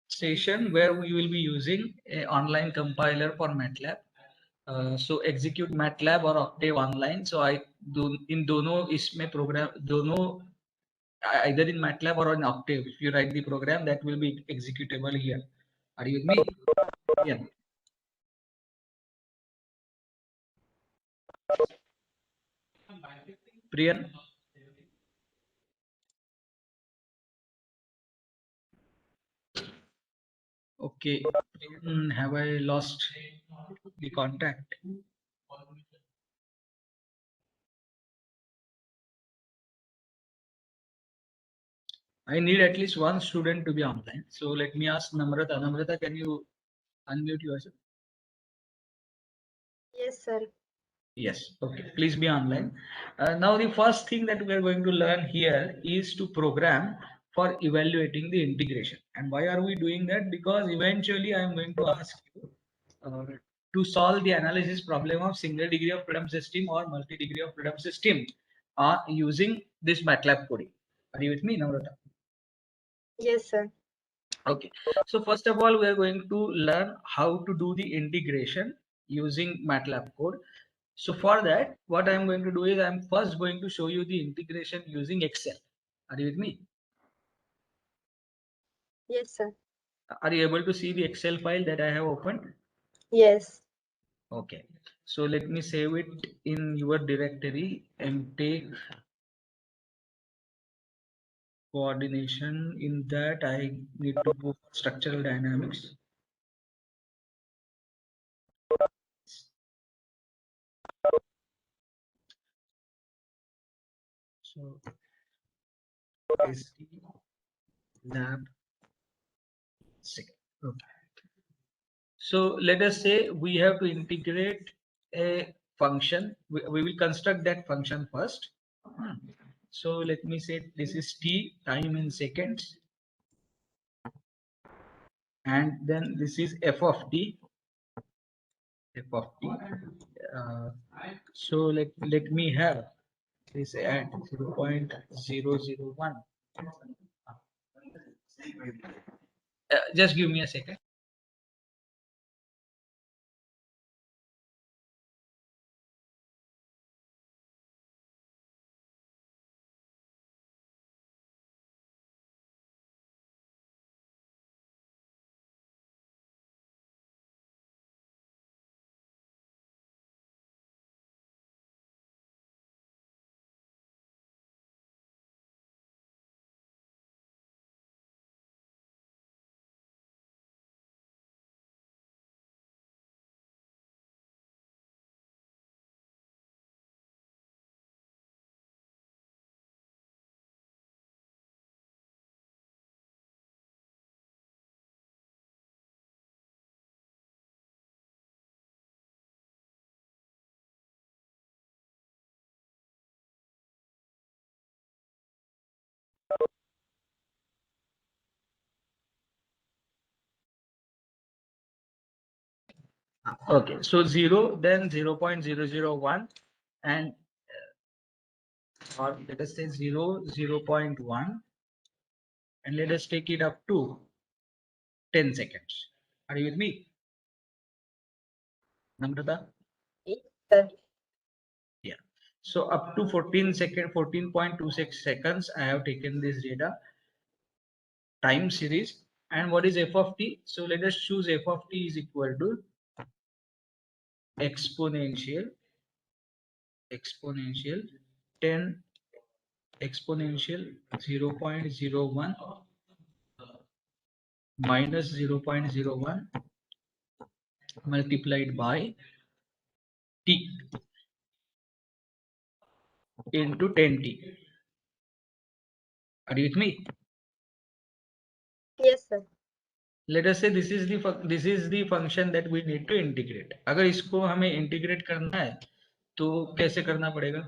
session where we will be using an online compiler for MATLAB. So execute MATLAB or Octave online. So I do in dono इसमें program दोनों either in MATLAB or in Octave. If you write the program, that will be executable here. Are you with me? Yeah. Priyan. Okay. Have I lost the contact? I need at least one student to be online. So let me ask Namrata. Namrata, can you unmute yourself? Yes, sir. Yes. Okay. Please be online. Now the first thing that we are going to learn here is to program for evaluating the integration. And why are we doing that? Because eventually I am going to ask you to solve the analysis problem of single degree of freedom system or multi degree of freedom system using this MATLAB coding. Are you with me, Namrata? Yes, sir. Okay, so first of all, we are going to learn how to do the integration using MATLAB code. So for that, what I am going to do is I am first going to show you the integration using Excel. Are you with me? Yes, sir. Are you able to see the Excel file that I have opened? Yes. Okay, so let me save it in your directory and take coordination. In that, I need to go for structural dynamics. So ST lab 6. Okay. So let us say we have to integrate a function. We will construct that function first. So let me say this is t, time in seconds, and then this is f of t. F of t. So let me have this at 0.001. Just give me a second. Okay, so 0, then 0.001, and or let us say 0, 0.1, and let us take it up to 10 seconds. Are you with me, Namrata? Yes, sir. Yeah. So up to 14.26 seconds, I have taken this data time series. And what is f of t? So let us choose f of t is equal to exponential 10 exponential 0.01 minus 0.01 multiplied by t into 10t. Are you with me? Yes, sir. Let us say this is the function that we need to integrate. अगर इसको हमें integrate करना है तो कैसे करना पड़ेगा?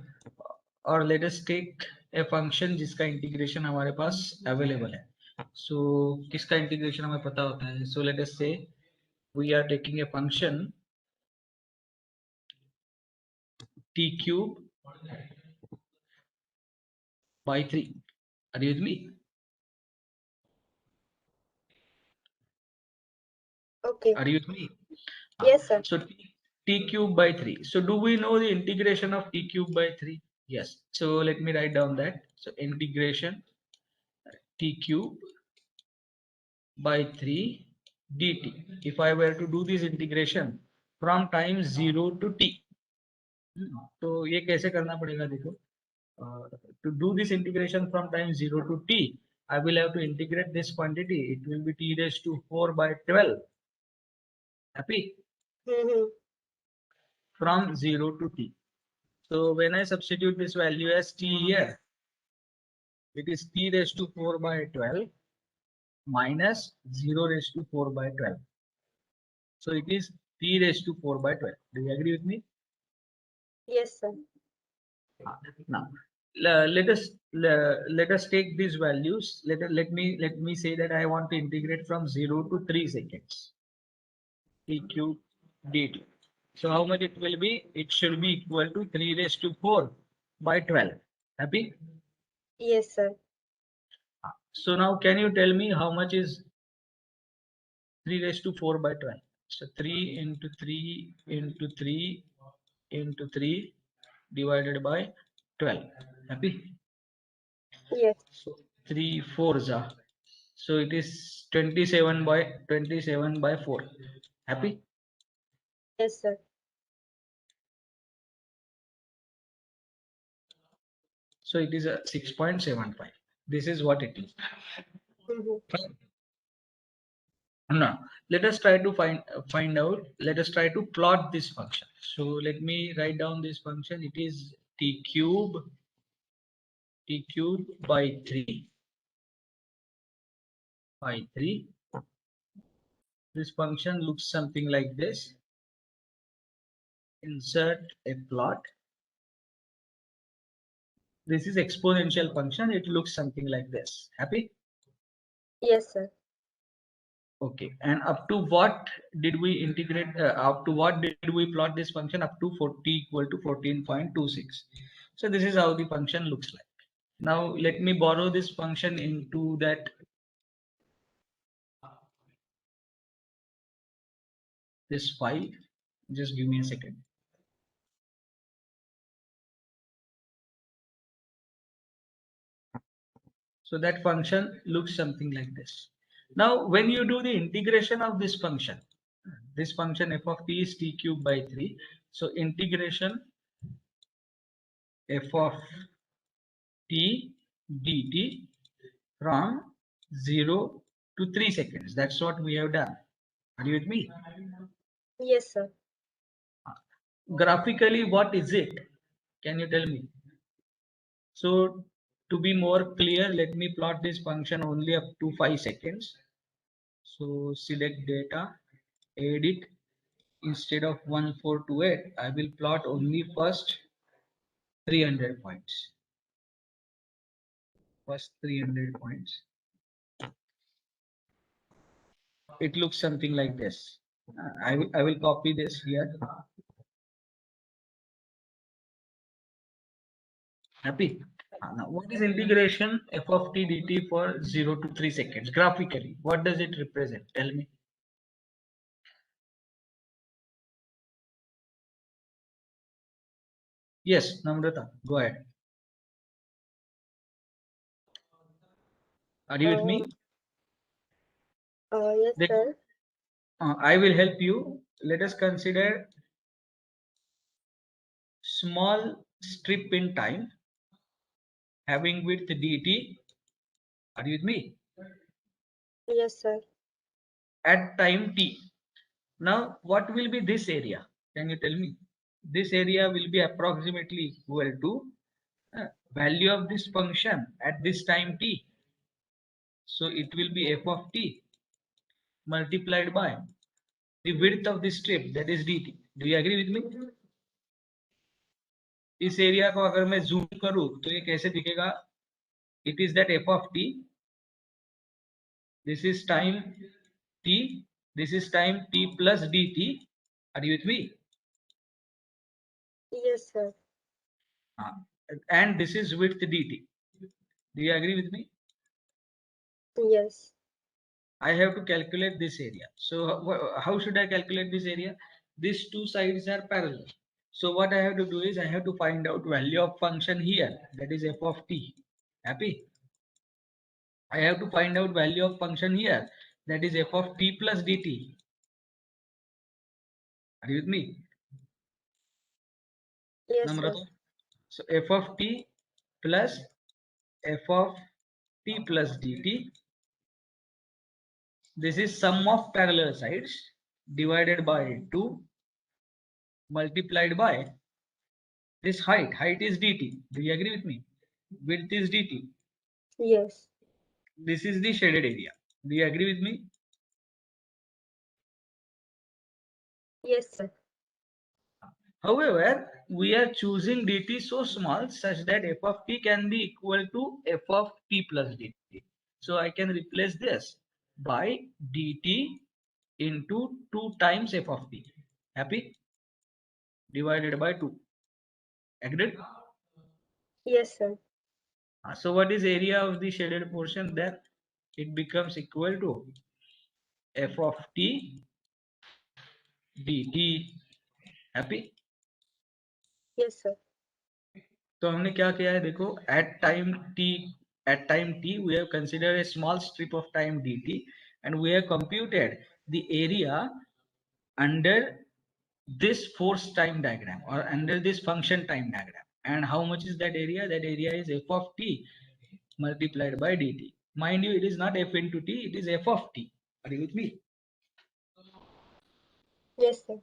और let us take a function जिसका integration हमारे पास available है. So किसका integration हमें पता होता है? So let us say we are taking a function t cube by 3. Are you with me? Okay. Are you with me? Yes, sir. So t cube by 3. So do we know the integration of t cube by 3? Yes. So let me write down that. So integration t cube by 3 dt. If I were to do this integration from time 0 to t, तो ये कैसे करना पड़ेगा देखो. To do this integration from time 0 to t, I will have to integrate this quantity. It will be t raised to 4 by 12. Happy? Mm-hmm. From 0 to t. So when I substitute this value as t here, it is t raised to 4 by 12 minus 0 raised to 4 by 12. So it is t raised to 4 by 12. Do you agree with me? Yes, sir. Now, let us take these values. Let me say that I want to integrate from 0 to 3 seconds. T cube dt. So how much it will be? It should be equal to 3 raised to 4 by 12. Happy? Yes, sir. So now can you tell me how much is 3 raised to 4 by 12? So 3 into 3 into 3 into 3 divided by 12. Happy? Yes. So 3 fours are. So it is 27 by 4. Happy? Yes, sir. So it is a 6.75. This is what it is. Mm-hmm. Fine. Now, let us try to find out. Let us try to plot this function. So let me write down this function. It is t cube by 3 by 3. This function looks something like this. Insert a plot. This is exponential function. It looks something like this. Happy? Yes, sir. Okay. And up to what did we integrate? Up to what did we plot this function? Up to 40 equal to 14.26. So this is how the function looks like. Now let me borrow this function into that this file. Just give me a second. So that function looks something like this. Now, when you do the integration of this function f of t is t cube by 3. So integration f of t dt from 0 to 3 seconds. That's what we have done. Are you with me? Yes, sir. Graphically, what is it? Can you tell me? So to be more clear, let me plot this function only up to 5 seconds. So select data, edit. Instead of 1428, I will plot only first 300 points. First 300 points. It looks something like this. I will copy this here. Happy? Now, what is integration f of t dt for 0 to 3 seconds? Graphically, what does it represent? Tell me. Yes, Namrata, go ahead. Are you with me? Yes, sir. I will help you. Let us consider small strip in time having width dt. Are you with me? Yes, sir. At time t. Now, what will be this area? Can you tell me? This area will be approximately equal to value of this function at this time t. So it will be f of t multiplied by the width of the strip, that is dt. Do you agree with me? इस area को अगर मैं zoom करूं तो ये कैसे दिखेगा? It is that f of t. This is time t. This is time t plus dt. Are you with me? Yes, sir. Uh, and this is width dt. Do you agree with me? Yes. I have to calculate this area. So how should I calculate this area? These two sides are parallel. So what I have to do is I have to find out value of function here, that is f of t. Happy? I have to find out value of function here, that is f of t plus dt. Are you with me, Yes, sir. Namrata? So f of t plus f of t plus dt. This is sum of parallel sides divided by 2 multiplied by this height. Height is dt. Do you agree with me? Width is dt. Yes. This is the shaded area. Do you agree with me? Yes, sir. However, we are choosing dt so small such that f of t can be equal to f of t plus dt. So I can replace this by dt into 2 times f of t. Happy? Divided by 2. Agreed? Yes, sir. So what is area of the shaded portion? Then it becomes equal to f of t dt. Happy? Yes, sir. तो हमने क्या किया है देखो, at time t we have considered a small strip of time dt and we have computed the area under this force time diagram or under this function time diagram. And how much is that area? That area is f of t multiplied by dt. Mind you, it is not f into t, it is f of t. Are you with me? Yes, sir.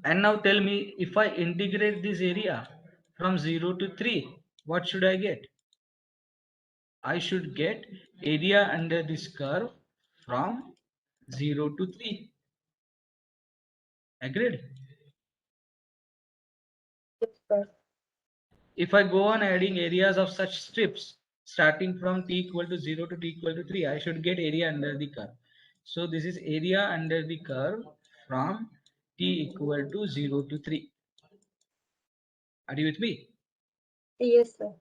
And now tell me, if I integrate this area from 0 to 3, what should I get? I should get area under this curve from 0 to 3. Agreed? Yes, sir. If I go on adding areas of such strips starting from t equal to 0 to t equal to 3, I should get area under the curve. So this is area under the curve from t equal to 0 to 3. Are you with me? Yes, sir.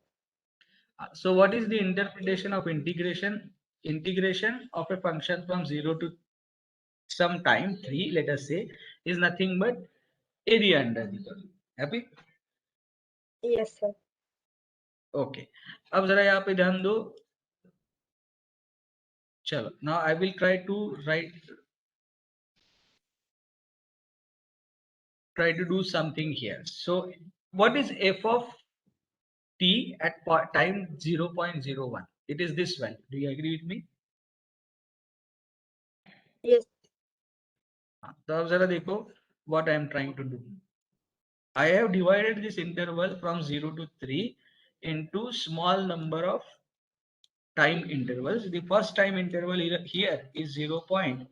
So what is the interpretation of integration? Integration of a function from 0 to some time 3, let us say, is nothing but area under the curve. Happy? Yes, sir. Okay. अब जरा यहाँ पे ध्यान दो. चलो. Now I will try to do something here. So what is f of t at time 0.01? It is this value. Do you agree with me? Yes. तो अब जरा देखो what I am trying to do. I have divided this interval from 0 to 3 into small number of time intervals. The first time interval here is 0.01.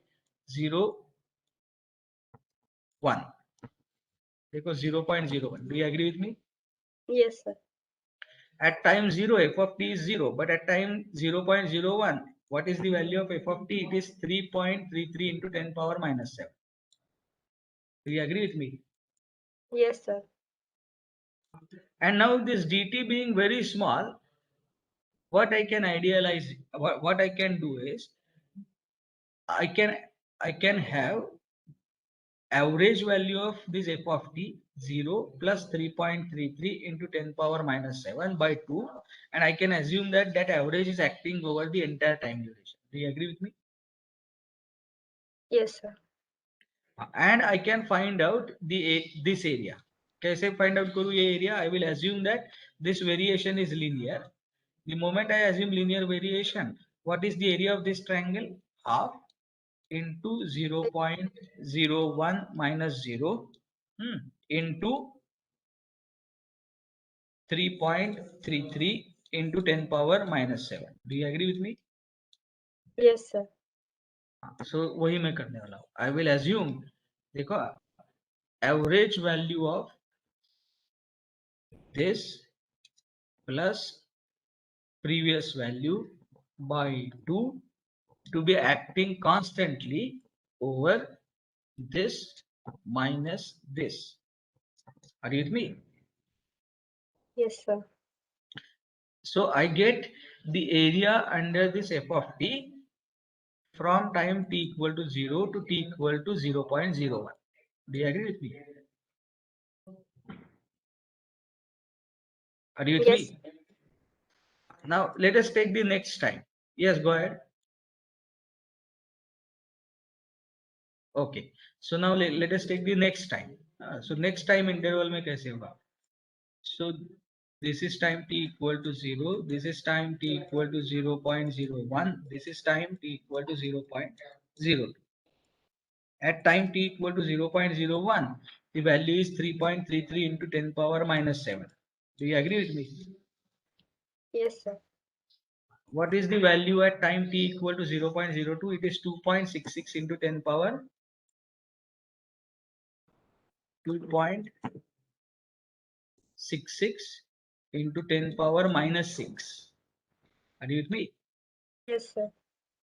Because 0.01. Do you agree with me? Yes, sir. At time 0, f of t is 0. But at time 0.01, what is the value of f of t? It is 3.33 into 10 power minus 7. Do you agree with me? Yes, sir. And now this dt being very small, what I can idealize, what I can do is, I can have average value of this f of t 0 plus 3.33 into 10 power minus 7 by 2, and I can assume that that average is acting over the entire time duration. Do you agree with me? Yes, sir. And I can find out this area. कैसे find out करूँ ये area? I will assume that this variation is linear. The moment I assume linear variation, what is the area of this triangle? Half into 0.01 minus 0 into 3.33 into 10 power minus 7. Do you agree with me? Yes, sir. So वही मैं करने वाला हूँ. I will assume, देखो, average value of this plus previous value by 2 to be acting constantly over this minus this. Are you with me? Yes, sir. So I get the area under this f of t. If from time t equal to 0 to t equal to 0.01. Do you agree with me? Are you with Yes. me? Now let us take the next time. Yes, go ahead. Okay. So now let us take the next time. So next time interval में कैसे होगा? So this is time t equal to 0. This is time t equal to 0.01. This is time t equal to 0.02. At time t equal to 0.01, the value is 3.33 into 10 power minus 7. Do you agree with me? Yes, sir. What is the value at time t equal to 0.02? It is 2.66 into 10 power 2.66 into 10 power minus 6. Are you with me? Yes, sir.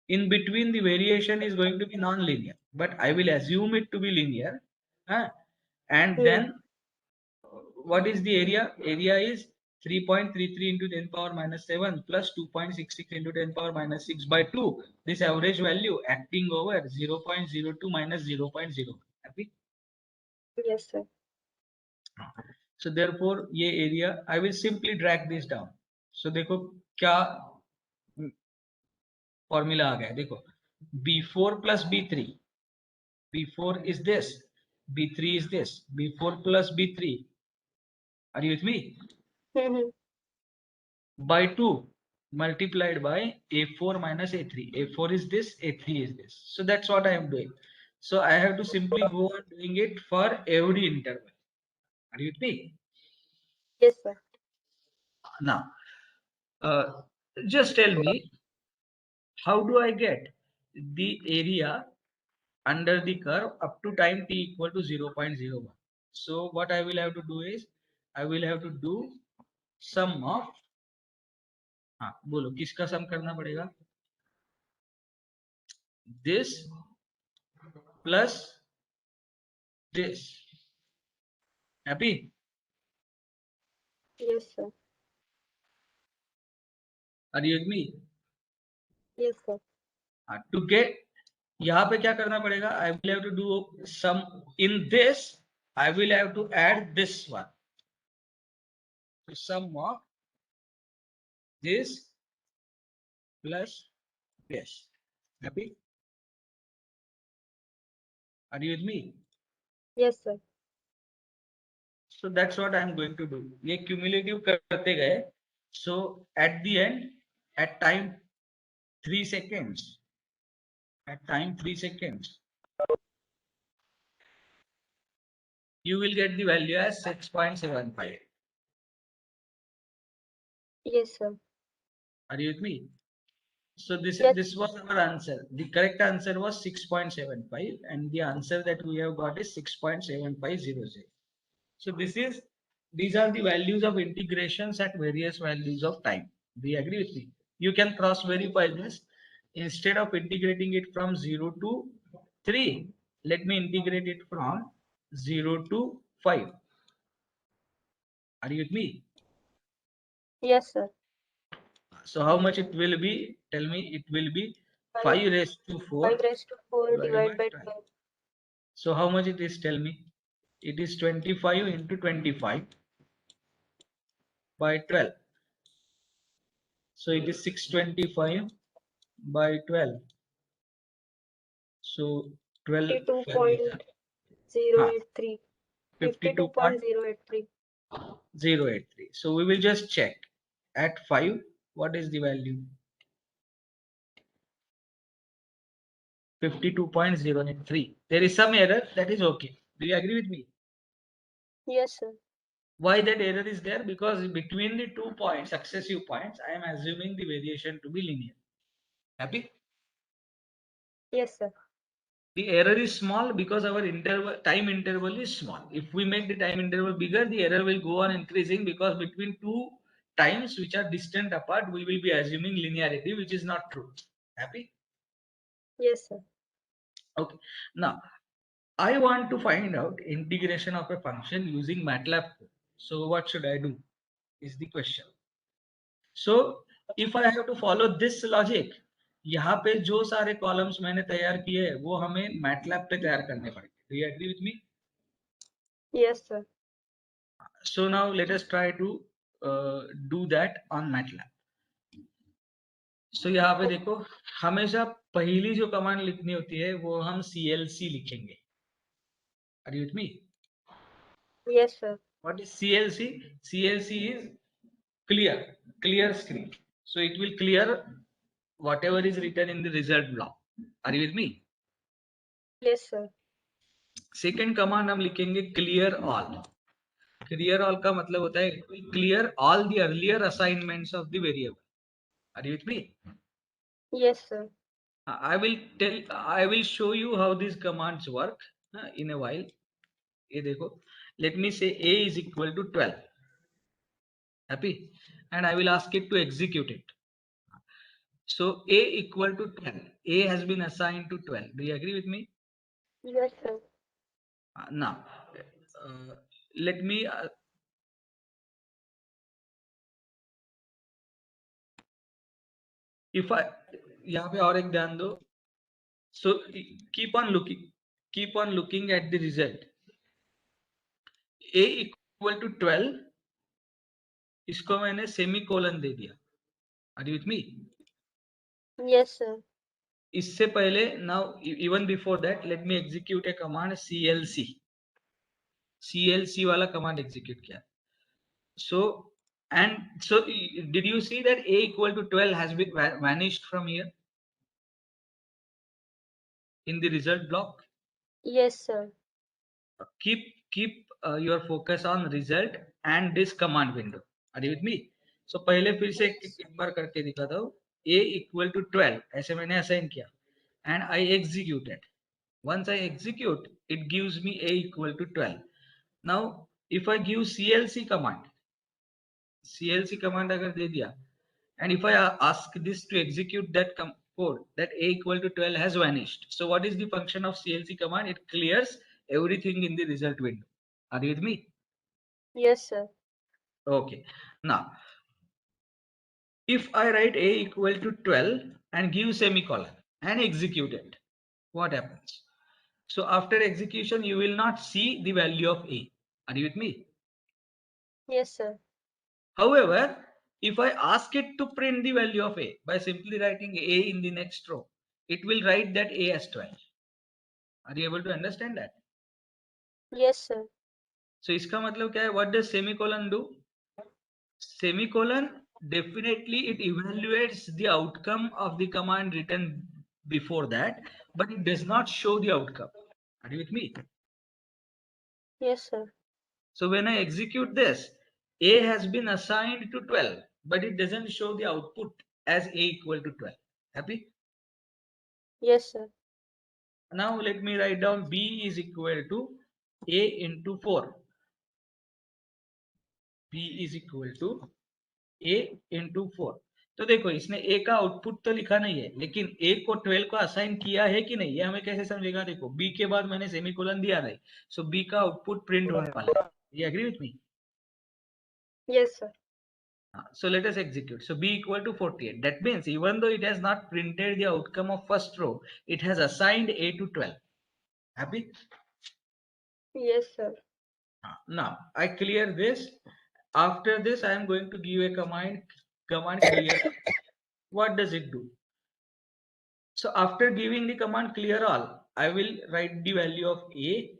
In between, the variation is going to be non-linear, but I will assume it to be linear. Huh? And Hmm. then what is the area? Area is 3.33 into 10 power minus 7 plus 2.66 into 10 power minus 6 by 2. This average value acting over 0.02 minus 0.0. Happy? Yes, sir. So therefore, ये area I will simply drag this down. So देखो क्या formula आ गया है, देखो B4 plus B3. B4 is this. B3 is this. B4 plus B3. Are you with me? Hmm. By 2 multiplied by A4 minus A3. A4 is this, A3 is this. So that's what I am doing. So I have to simply go on doing it for every interval. Are you with me? Yes, sir. Now, uh, just tell me, how do I get the area under the curve up to time t equal to 0.01? So what I will have to do is, I will have to do sum of, हाँ बोलो किसका सम करना पड़ेगा? This plus this. Happy? Yes, sir. Are you with me? Yes, sir. To get यहाँ पे क्या करना पड़ेगा? I will have to do sum in this. I will have to add this one. So sum of this plus this. Happy? Are you with me? Yes, sir. So that's what I am going to do. ये cumulative करते गए. So at the end, at time 3 seconds, at time 3 seconds, you will get the value as 6.75. Yes, sir. Are you with me? So Yes. this was our answer. The correct answer was 6.75, and the answer that we have got is 6.7500. So these are the values of integrations at various values of time. Do you agree with me? You can cross verify this. Instead of integrating it from 0 to 3, let me integrate it from 0 to 5. Are you with me? Yes, sir. So how much it will be? Tell me. It will be 5, 5 raised to 4 5 raised to 4 divided by divided by 12. 12. So how much it is? Tell me. It is 25 into 25 by 12. So it is 625 by 12. So 12 हाँ, 52.083. 52.083. 52.083. So we will just check at 5 what is the value? 52.083. There is some error, that is okay. Do you agree with me? Yes, sir. Why that error is there? Because between the 2 points, successive points, I am assuming the variation to be linear. Happy? Yes, sir. The error is small because our time interval is small. If we make the time interval bigger, the error will go on increasing, because between two times which are distant apart, we will be assuming linearity, which is not true. Happy? Yes, sir. Okay. Now, I want to find out integration of a function using MATLAB code. So what should I do is the question. So if I have to follow this logic, यहाँ पे जो सारे columns मैंने तैयार किए हैं वो हमें मैटलैब पे तैयार करने पड़ेंगे. Do you agree with me? Yes, sir. So now let us try to do that on MATLAB. So यहाँ पे देखो, हमेशा पहली जो कमांड लिखनी होती है वो हम CLC लिखेंगे. Are you with me? Yes, sir. What is CLC? CLC is clear screen. So it will clear whatever is written in the result block. Are you with me? Yes, sir. Second command हम लिखेंगे clear all. Clear all का मतलब होता है clear all the earlier assignments of the variable. Are you with me? Yes, sir. I will show you how these commands work in a while. ये देखो, let me say a is equal to 12. Happy? And I will ask it to execute it. So a equal to 12. A has been assigned to 12. Do you agree with me? Yes, sir. Now, let me if I यहाँ पे और एक ध्यान दो. So keep on looking at the result. A equal to 12, इसको मैंने semicolon दे दिया. Are you with me? Yes, sir. इससे पहले, now even before that, let me execute a command CLC. CLC वाला command execute किया. So did you see that A equal to 12 has been vanished from here in the result block? Yes, sir. Keep your focus on result and this command window. Are you with me? So पहले फिर से एक बार करके दिखाता हूँ. A equal to 12 ऐसे मैंने assign किया and I executed. Once I execute, it gives me A equal to 12. Now if I give CLC command अगर दे दिया, and if I ask this to execute that code, that A equal to 12 has vanished. So what is the function of CLC command? It clears everything in the result window. Are you with me? Yes, sir. Okay. Now, if I write A equal to 12 and give semicolon and execute it, what happens? So after execution, you will not see the value of A. Are you with me? Yes, sir. However, if I ask it to print the value of A by simply writing A in the next row, it will write that A as 12. Are you able to understand that? Yes, sir. So इसका मतलब क्या है? What does semicolon do? Semicolon, definitely it evaluates the outcome of the command written before that, but it does not show the outcome. Are you with me? Yes, sir. So when I execute this, A has been assigned to 12, but it doesn't show the output as A equal to 12. Happy? Yes, sir. Now let me write down B is equal to A into 4. B is equal to A into 4. तो देखो, इसने A का output तो लिखा नहीं है, लेकिन A को 12 को असाइन किया है कि नहीं, ये हमें कैसे समझेगा? देखो, B के बाद मैंने सेमीकोलन दिया नहीं, सो B का आउटपुट प्रिंट होने वाला है. You agree with me? Yes, sir. So let us execute. So B equal to 48. That means even though it has not printed the outcome of first row, it has assigned A to 12. Happy? Yes, sir. Now I clear this. After this, I am going to give a command clear. What does it do? So after giving the command clear all, I will write the value of A,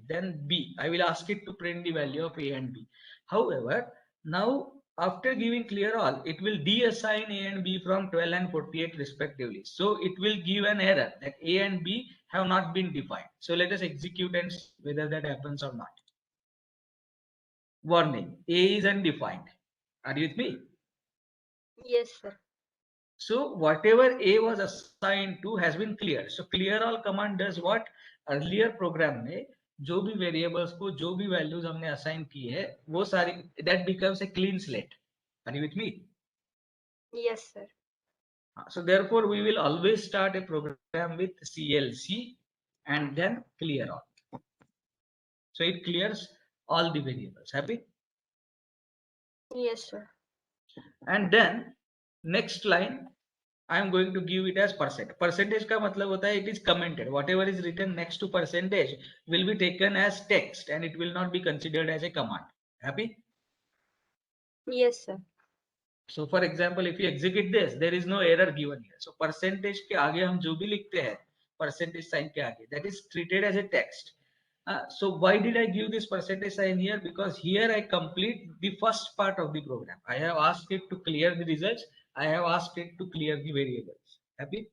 then B. I will ask it to print the value of A and B. However, now after giving clear all, it will deassign A and B from 12 and 48 respectively. So it will give an error that A and B have not been defined. So let us execute and see whether that happens or not. Warning, A is undefined. Are you with me? Yes, sir. So whatever A was assigned to has been cleared. So clear all command does what? Earlier program में जो भी variables को जो भी values हमने assign की है वो सारी, that becomes a clean slate. Are you with me? Yes, sir. So therefore we will always start a program with CLC and then clear all. So it clears all the variables. Happy? Yes, sir. And then next line, I am going to give it as percent. Percentage का मतलब होता है it is commented. Whatever is written next to percentage will be taken as text and it will not be considered as a command. Happy? Yes, sir. So for example, if you execute this, there is no error given here. So percentage के आगे हम जो भी लिखते हैं, percentage sign के आगे, that is treated as a text. So why did I give this percentage sign here? Because here I complete the first part of the program. I have asked it to clear the results. I have asked it to clear the variables. Happy?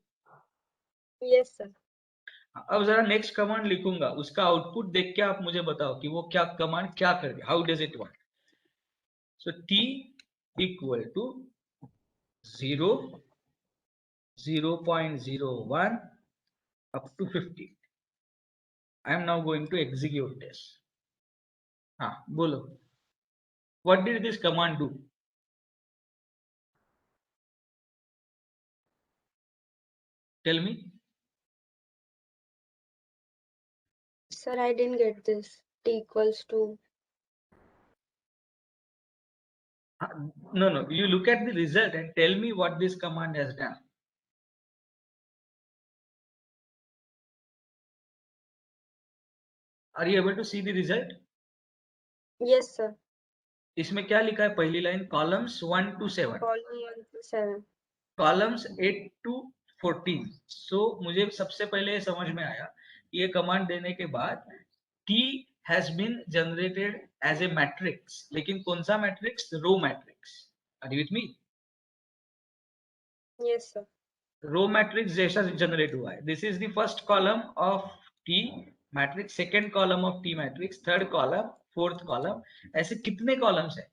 Yes, sir. अब जरा next command लिखूंगा, उसका output देख के आप मुझे बताओ कि वो क्या कमांड क्या कर रही, how does it work. So t equal to 0, 0.01 up to 50. I am now going to execute this. हाँ बोलो, what did this command do? Tell me. Sir, I didn't get this. T equals to. No, you look at the result and tell me what this command has done. Are you able to see the result? Yes, sir. इसमें क्या लिखा है, पहली line, columns 1 to 7, Column 1 to 7. columns 8 to 14. So मुझे सबसे पहले ये समझ में आया, ये कमांड देने के बाद T has been generated as a matrix. लेकिन कौन सा matrix? Row matrix. Are you with me? Yes, sir. Row matrix जैसा जनरेट हुआ है. This is the first column of T matrix, second column of T matrix, third column, fourth column. ऐसे कितने columns है?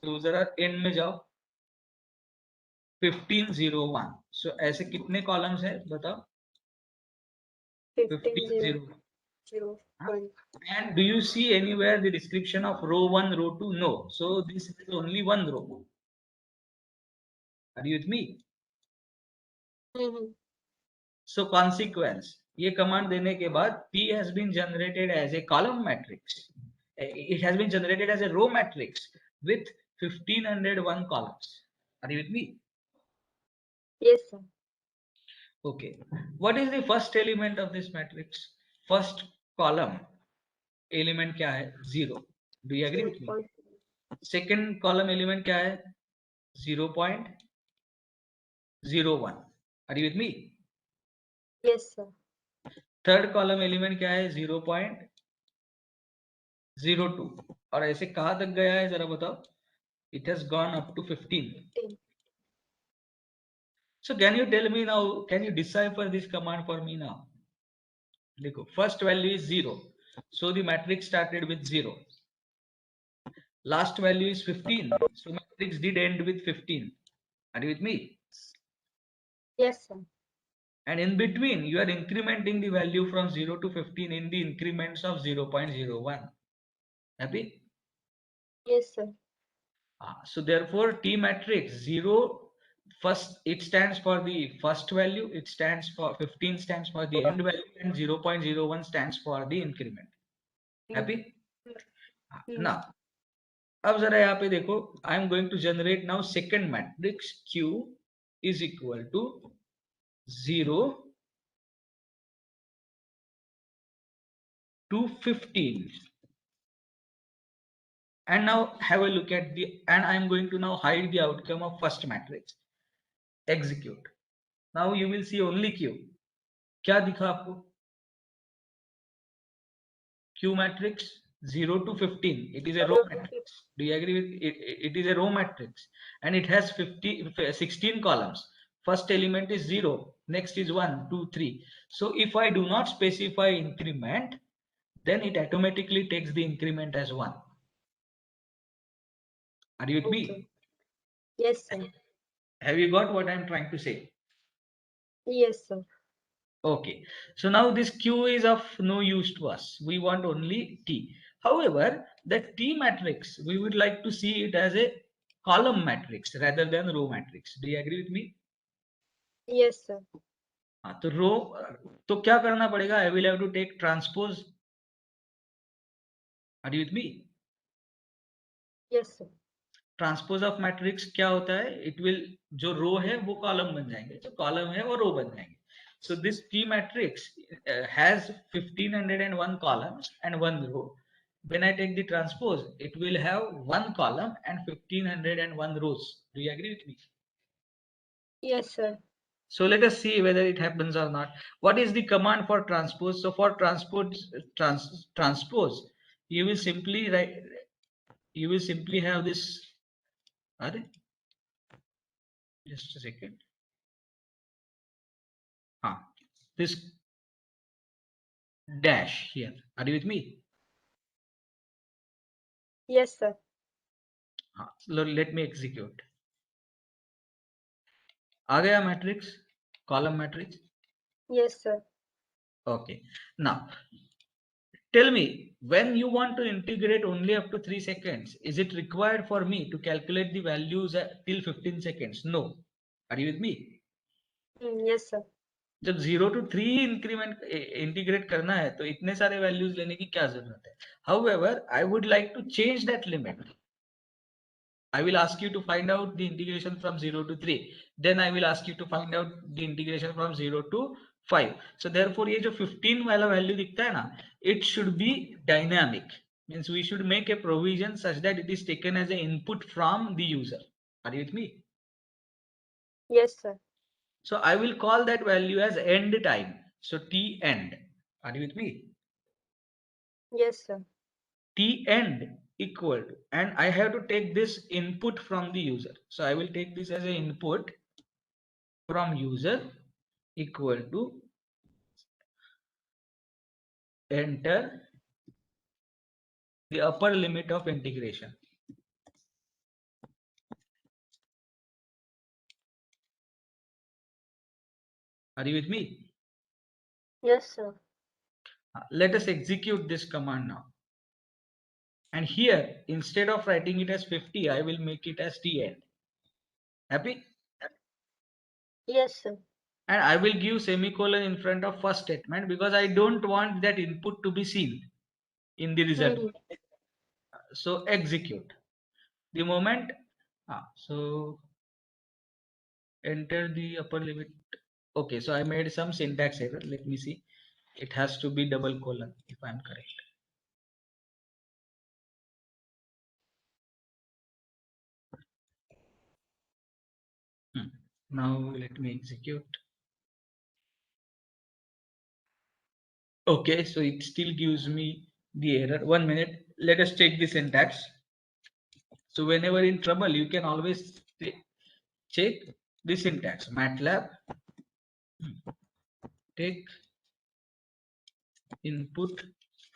तो जरा एंड में जाओ, 1501. सो ऐसे कितने कॉलम्स है बताओ? 1501. 0. And do you see anywhere the description of row 1, row 2? No. So this is only one row. Are you with me? Mm-hmm. So consequence, ये कमांड देने के बाद P has been generated as a column matrix. It has been generated as a row matrix with 1501 columns. Are you with me? Yes, sir. Okay. What is the first element of this matrix? First column element क्या है? 0. Do you agree with me? 0. Second column element क्या है? 0.01. Are you with me? Yes, sir. Third column element क्या है? 0.02. और ऐसे कहां तक गया है जरा बताओ? It has gone up to 15. 15. So can you tell me now, can you decipher this command for me now? देखो, first value is 0. So the matrix started with 0. Last value is 15. So matrix did end with 15. Are you with me? Yes, sir. And in between, you are incrementing the value from 0 to 15 in the increments of 0.01. Happy? Yes, sir. So therefore, T matrix 0, first it stands for the first value, it stands for 15 stands for the end value, and 0.01 stands for the increment. Happy? Now, अब जरा यहाँ पे देखो, I am going to generate now second matrix. Q is equal to 0 to 15. And now have a look at the, and I am going to now hide the outcome of first matrix. Execute. Now you will see only Q. क्या दिखा आपको? Q matrix 0 to 15. It is a row matrix. Do you agree with it? It is a row matrix and it has 16 columns. First element is 0. Next is 1, 2, 3. So if I do not specify increment, then it automatically takes the increment as 1. Are you with me? Yes, sir. Have you got what I am trying to say? Yes, sir. Okay, so now this Q is of no use to us. We want only T. However, that T matrix, we would like to see it as a column matrix rather than row matrix. Do you agree with me? Yes, sir. हाँ, तो रो, तो क्या करना पड़ेगा? I will have to take transpose. Are you with me? Yes, sir. Transpose of matrix क्या होता है, it will, जो रो है वो कॉलम बन जाएंगे, जो कॉलम है वो रो बन जाएंगे. So this T matrix has 1501 columns and one row. When I take the transpose, it will have one column and 1501 rows. Do you agree with me? Yes, sir. So let us see whether it happens or not. What is the command for transpose? So for transpose, you will simply write, you will simply have this. Are they? Just a second. This dash here. Are you with me? Yes, sir. Let me execute. आ गया matrix, column matrix. Yes, sir. Okay. Now tell me, when you want to integrate only up to 3 seconds, is it required for me to calculate the values till 15 seconds? No. Are you with me? Yes, sir. जब 0 to 3 increment integrate करना है तो इतने सारे values लेने की क्या जरूरत है. However, I would like to change that limit. I will ask you to find out the integration from 0 to 3. Then I will ask you to find out the integration from 0 to 5. So therefore ये जो 15 वाला value दिखता है ना, it should be dynamic. Means we should make a provision such that it is taken as an input from the user. Are you with me? Yes, sir. So I will call that value as end time. So T end. Are you with me? Yes, sir. T end equal to, and I have to take this input from the user. So I will take this as an input from user equal to enter the upper limit of integration. Are you with me? Yes, sir. Let us execute this command now. And here, instead of writing it as 50, I will make it as T end. Happy? Yes, sir. And I will give semicolon in front of first statement because I don't want that input to be seen in the result. So execute. The moment, so enter the upper limit. Okay, so I made some syntax error. Let me see. It has to be double colon if I'm correct. Now let me execute. Okay, so it still gives me the error. 1 minute. Let us check the syntax. So whenever in trouble, you can always check the syntax. MATLAB take input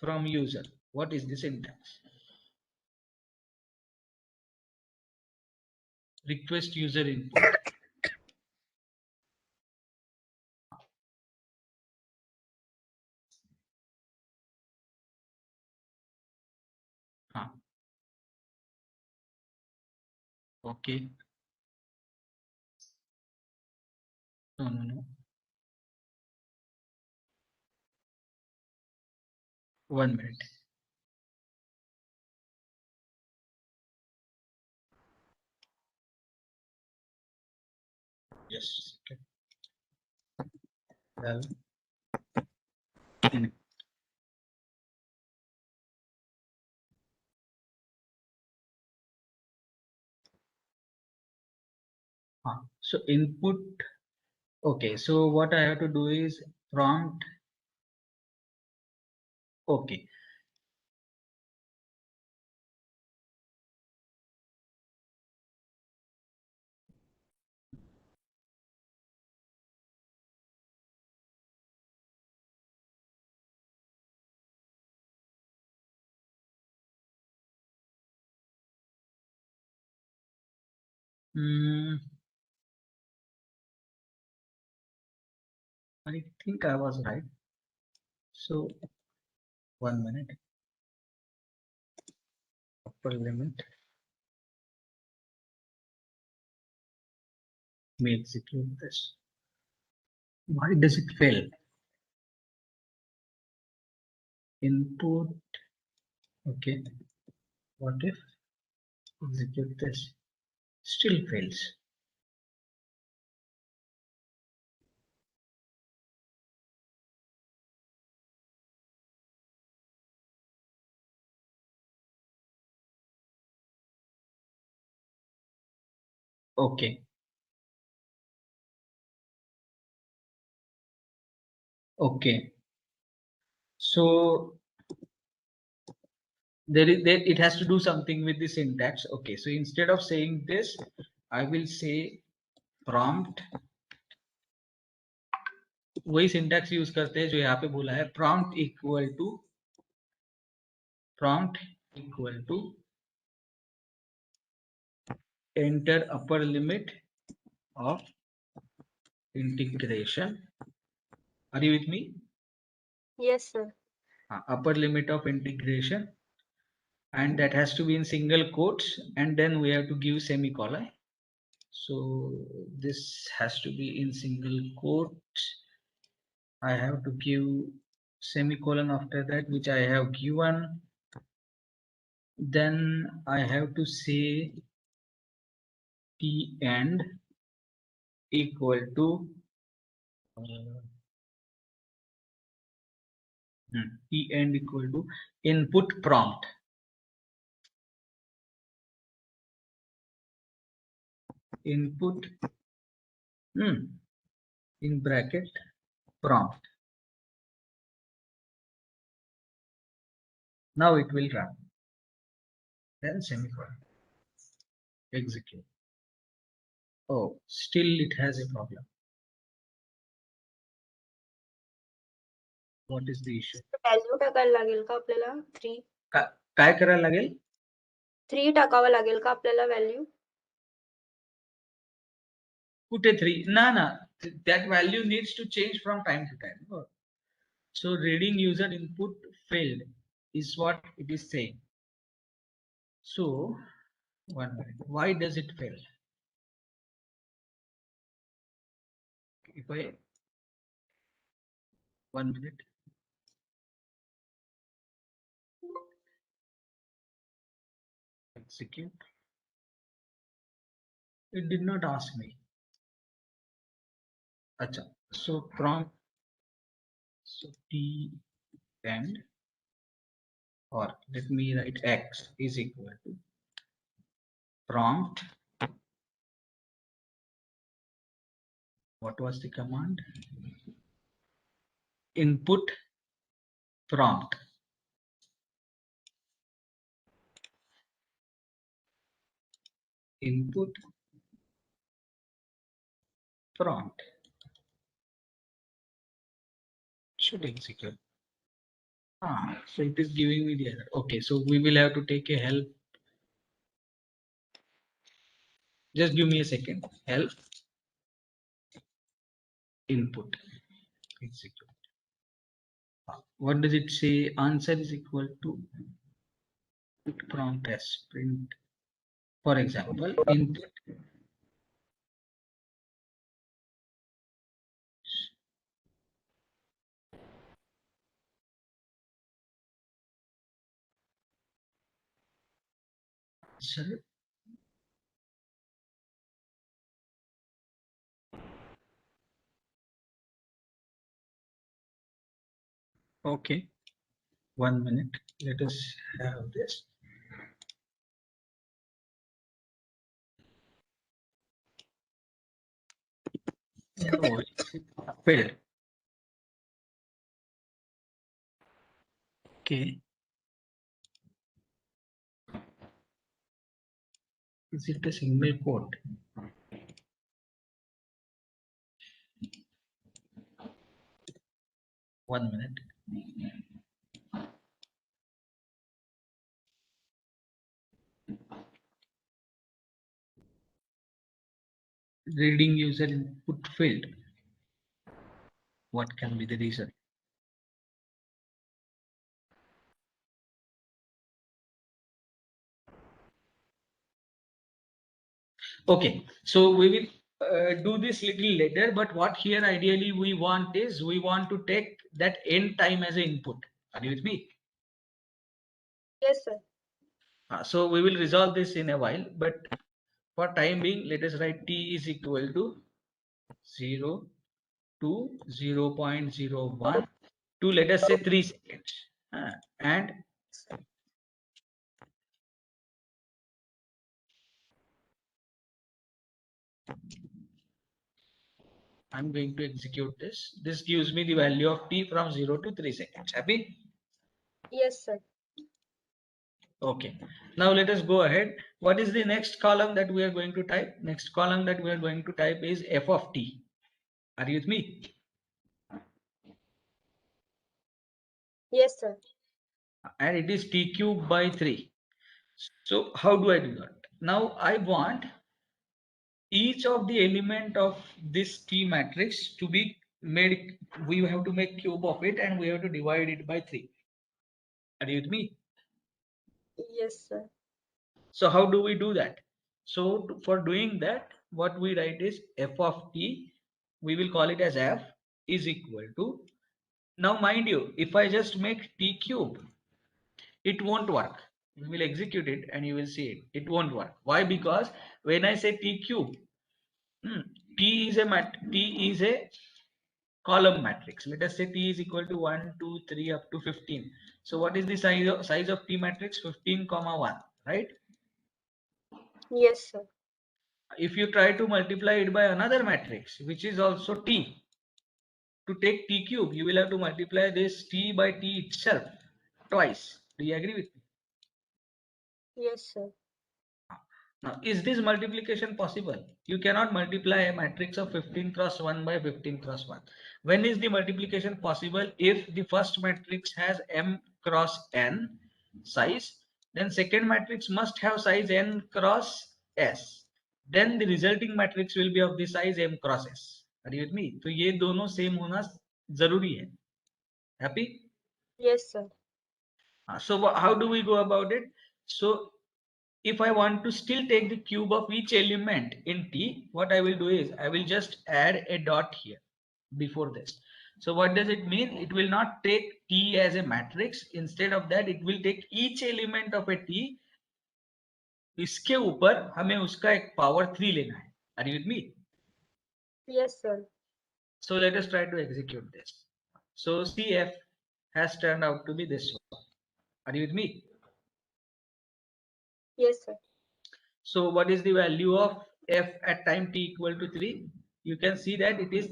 from user. What is the syntax? Request user input. Okay. No. 1 minute. Yes. Okay. Well, so input. Okay, so what I have to do is prompt. Okay. I think I was right. So 1 minute. Upper limit. Let me execute this. Why does it fail? Input. Okay. What if Execute this. Still fails. Okay. Okay. So it has to do something with the syntax. Okay. So instead of saying this, I will say prompt. वही syntax use करते हैं जो यहाँ पे बोला है, prompt equal to enter upper limit of integration. Are you with me? Yes, sir. Upper limit of integration, and that has to be in single quotes, and then we have to give semicolon. So this has to be in single quotes. I have to give semicolon after that, which I have given. Then I have to say t end equal to t end equal to input prompt. Input in bracket prompt. Now it will run. Then semicolon. Execute. Oh, still it has a problem. What is the issue? Value टाकायला लागेल का आपल्याला 3 काय करायला लागेल? 3 टाकावं लागेल का आपल्याला व्हॅल्यू? कुठे 3? ना that value needs to change from time to time. So reading user input failed is what it is saying. So 1 minute. Why does it fail? If I 1 minute. Execute. It did not ask me. Acha. So prompt. So t end, or let me write x is equal to prompt. What was the command? Input prompt. Input prompt should execute. So it is giving me the error. Okay, so we will have to take a help. Just give me a second. Help input execute. What does it say? Answer is equal to prompt as print. For example, input answer okay. 1 minute. Let us have this. No, it failed. Okay. Is it a single quote? One minute. Reading user input failed. What can be the reason? Okay, so we will do this little later, but what here ideally we want is we want to take that end time as an input. Are you with me? Yes, sir. So we will resolve this in a while, but for time being, let us write t is equal to 0 to 0.01 to, let us say, 3 seconds. And I'm going to execute this. This gives me the value of t from 0 to 3 seconds. Happy? Yes, sir. Okay. Now let us go ahead. What is the next column that we are going to type? Next column that we are going to type is f of t. Are you with me? Yes, sir. And it is t cube by 3. So how do I do that? Now I want each of the element of this T matrix to be made, we have to make cube of it and we have to divide it by 3. Are you with me? Yes, sir. So how do we do that? So for doing that, what we write is f of t, we will call it as f, is equal to, now mind you, if I just make t cube, it won't work. We will execute it and you will see it. It won't work. Why? Because when I say t cube, T is a column matrix. Let us say T is equal to 1, 2, 3 up to 15. So what is the size of T matrix? 15 comma 1, right? Yes, sir. If you try to multiply it by another matrix, which is also T, to take T cube, you will have to multiply this T by T itself twice. Do you agree with me? Yes, sir. Now, is this multiplication possible? You cannot multiply a matrix of 15 cross 1 by 15 cross 1. When is the multiplication possible? If the first matrix has m cross n size, then second matrix must have size n cross s. Then the resulting matrix will be of the size m cross s. Are you with me? तो ये दोनों same होना जरूरी है. Happy? Yes, sir. So how do we go about it? So if I want to still take the cube of each element in T, what I will do is I will just add a dot here before this. So what does it mean? It will not take T as a matrix. Instead of that, it will take each element of a T. इसके ऊपर हमें उसका एक power 3 लेना है. Are you with me? Yes, sir. So let us try to execute this. So CF has turned out to be this one. Are you with me? Yes, sir. So what is the value of f at time t equal to 3? You can see that it is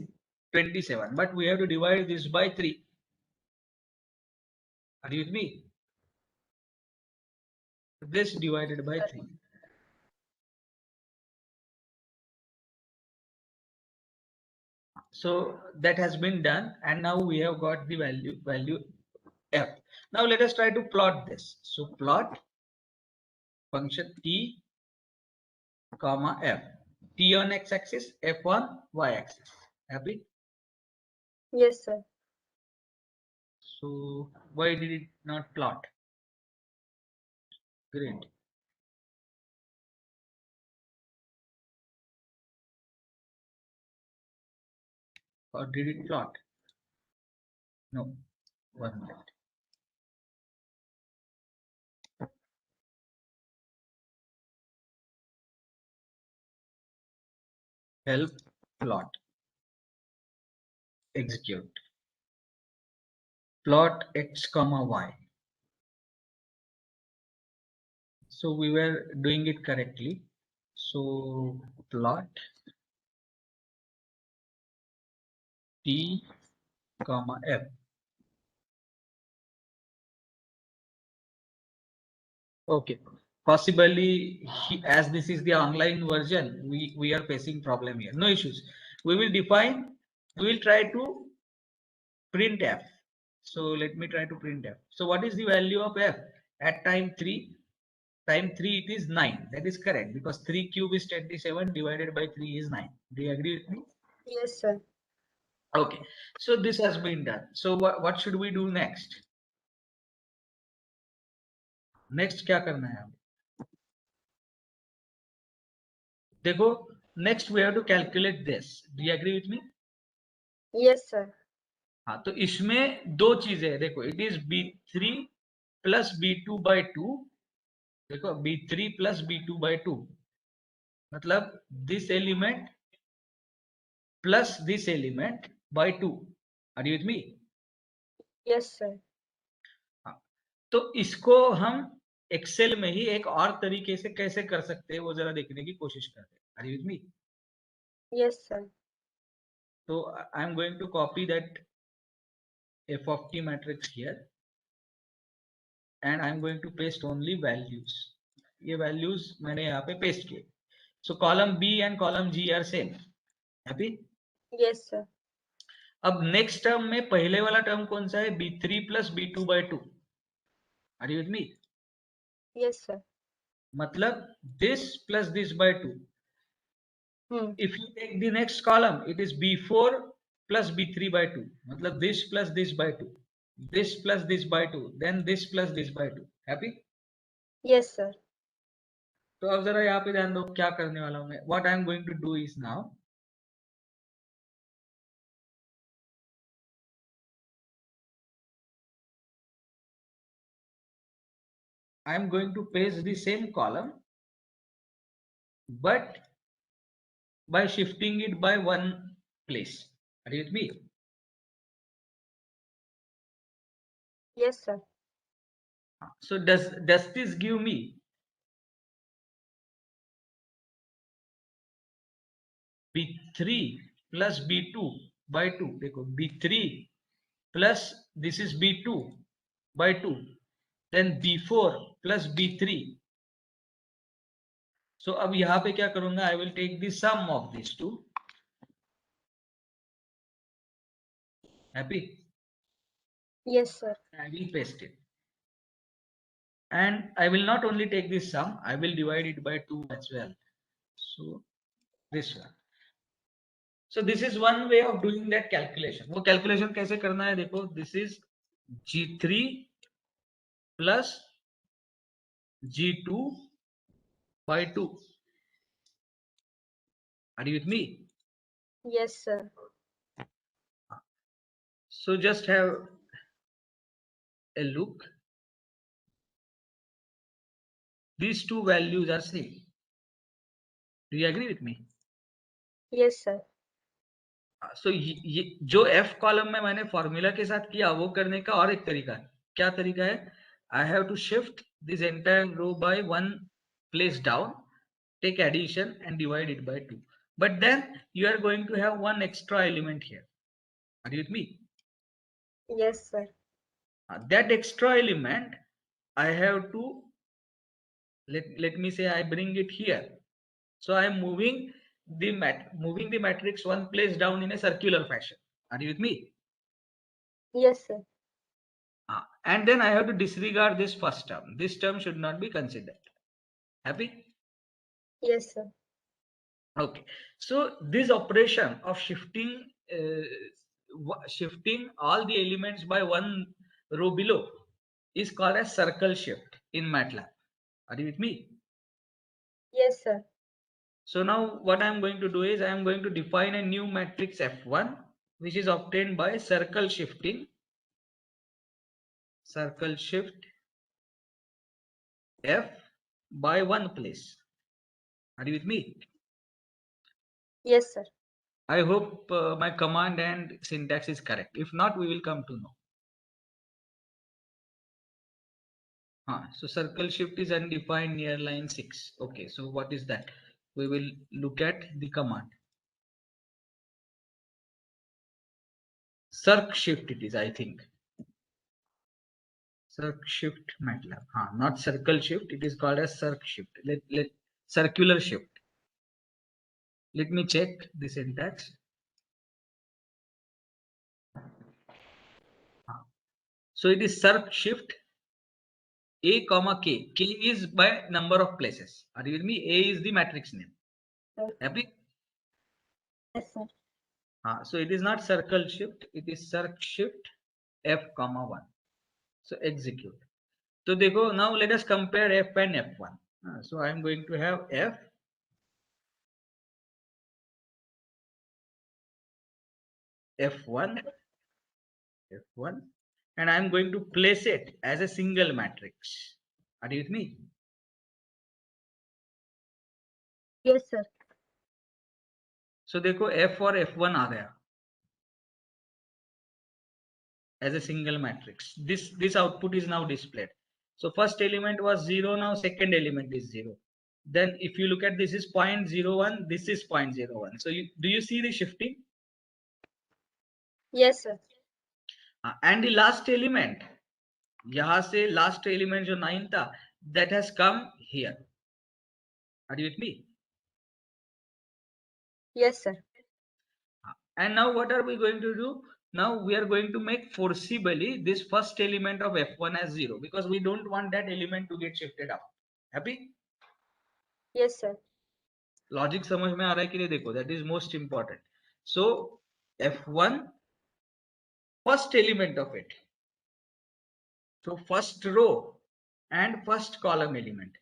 27, but we have to divide this by 3. Are you with me? This divided by 3. So that has been done, and now we have got the value f. Now let us try to plot this. So plot function t comma f. T on x-axis, f on y-axis. Happy? Yes, sir. So why did it not plot? Great. Or did it plot? No. 1 minute. Help plot. Execute. Plot x comma y. So we were doing it correctly. So plot t comma f. Okay. Possibly, as this is the online version, we are facing problem here. No issues. We will define. We will try to print f. So let me try to print f. So what is the value of f at time 3? Time 3 it is 9. That is correct, because 3 cube is 27 divided by 3 is 9. Do you agree with me? Yes, sir. Okay. So this has been done. So what should we do next? Next क्या करना है हमें? देखो, next we have to calculate this. Do you agree with me? Yes, sir. हाँ, तो इसमें दो चीजें हैं. देखो, it is b3 plus b2 by 2. देखो B3 plus B2 by 2 मतलब this element plus this element by 2. Are you with me? Yes, sir. हाँ, तो इसको हम एक्सेल में ही एक और तरीके से कैसे कर सकते हैं वो जरा देखने की कोशिश करते हैं. Are you with me? Yes, sir. So I am going to copy that f of t matrix here and I am going to paste only values. ये values मैंने यहाँ पे paste किए. So column B and column G are same. Happy? Yes, sir. अब next term में पहले वाला term कौन सा है? B3 plus B2 by 2. Are you with me? Yes, sir. मतलब this plus this by 2. If you take the next column, it is B4 plus B3 by 2. मतलब this plus this by 2. This plus this by 2. Then this plus this by 2. Happy? Yes, sir. तो अब जरा यहाँ पे ध्यान दो क्या करने वाला हूँ मैं. What I am going to do is now I am going to paste the same column but by shifting it by one place. Are you with me? Yes, sir. So does this give me B3 plus B2 by 2? देखो B3 plus this is B2 by 2. Then B4 plus B3. So अब यहाँ पे क्या करूंगा? I will take the sum of these two. Happy? Yes, sir. I will paste it. And I will not only take this sum, I will divide it by 2 as well. So this one. So this is one way of doing that calculation. वो calculation कैसे करना है? देखो, this is G3 plus G2 by 2. Are you with me? Yes, sir. So just have a look. These two values are same. Do you agree with me? Yes, sir. So ये जो F column में मैंने formula के साथ किया वो करने का और एक तरीका है. क्या तरीका है? I have to shift this entire row by one place down, take addition and divide it by 2. But then you are going to have one extra element here. Are you with me? Yes, sir. That extra element I have to let me say I bring it here. So I am moving the matrix one place down in a circular fashion. Are you with me? Yes, sir. And then I have to disregard this first term. This term should not be considered. Happy? Yes, sir. Okay. So this operation of shifting all the elements by one row below is called as circle shift in MATLAB. Are you with me? Yes, sir. So now what I am going to do is I am going to define a new matrix F1 which is obtained by circle shift F by one place. Are you with me? Yes, sir. I hope my command and syntax is correct. If not, we will come to know. So circle shift is undefined near line 6. Okay, so what is that? We will look at the command. Circ shift it is, I think. Circ shift MATLAB. Not circle shift. It is called as circ shift. Let circular shift. Let me check the syntax. So it is circ shift A comma K. K is by number of places. Are you with me? A is the matrix name. Happy? Yes, sir. So it is not circle shift. It is circ shift F comma 1. So execute. So देखो, now let us compare F and F1. So I am going to have F1, and I am going to place it as a single matrix. Are you with me? Yes, sir. So देखो F और F1 आ गया as a single matrix. This output is now displayed. So first element was 0, now second element is 0. Then if you look at this is 0.01, this is 0.01. So do you see the shifting? Yes, sir. And the last element, यहाँ से last element जो 9 था, that has come here. Are you with me? Yes, sir. And now what are we going to do? Now we are going to make forcibly this first element of F1 as 0 because we don't want that element to get shifted up. Happy? Yes, sir. Logic समझ में आ रहा है कि नहीं देखो, that is most important. So F1 first element of it. So first row and first column element.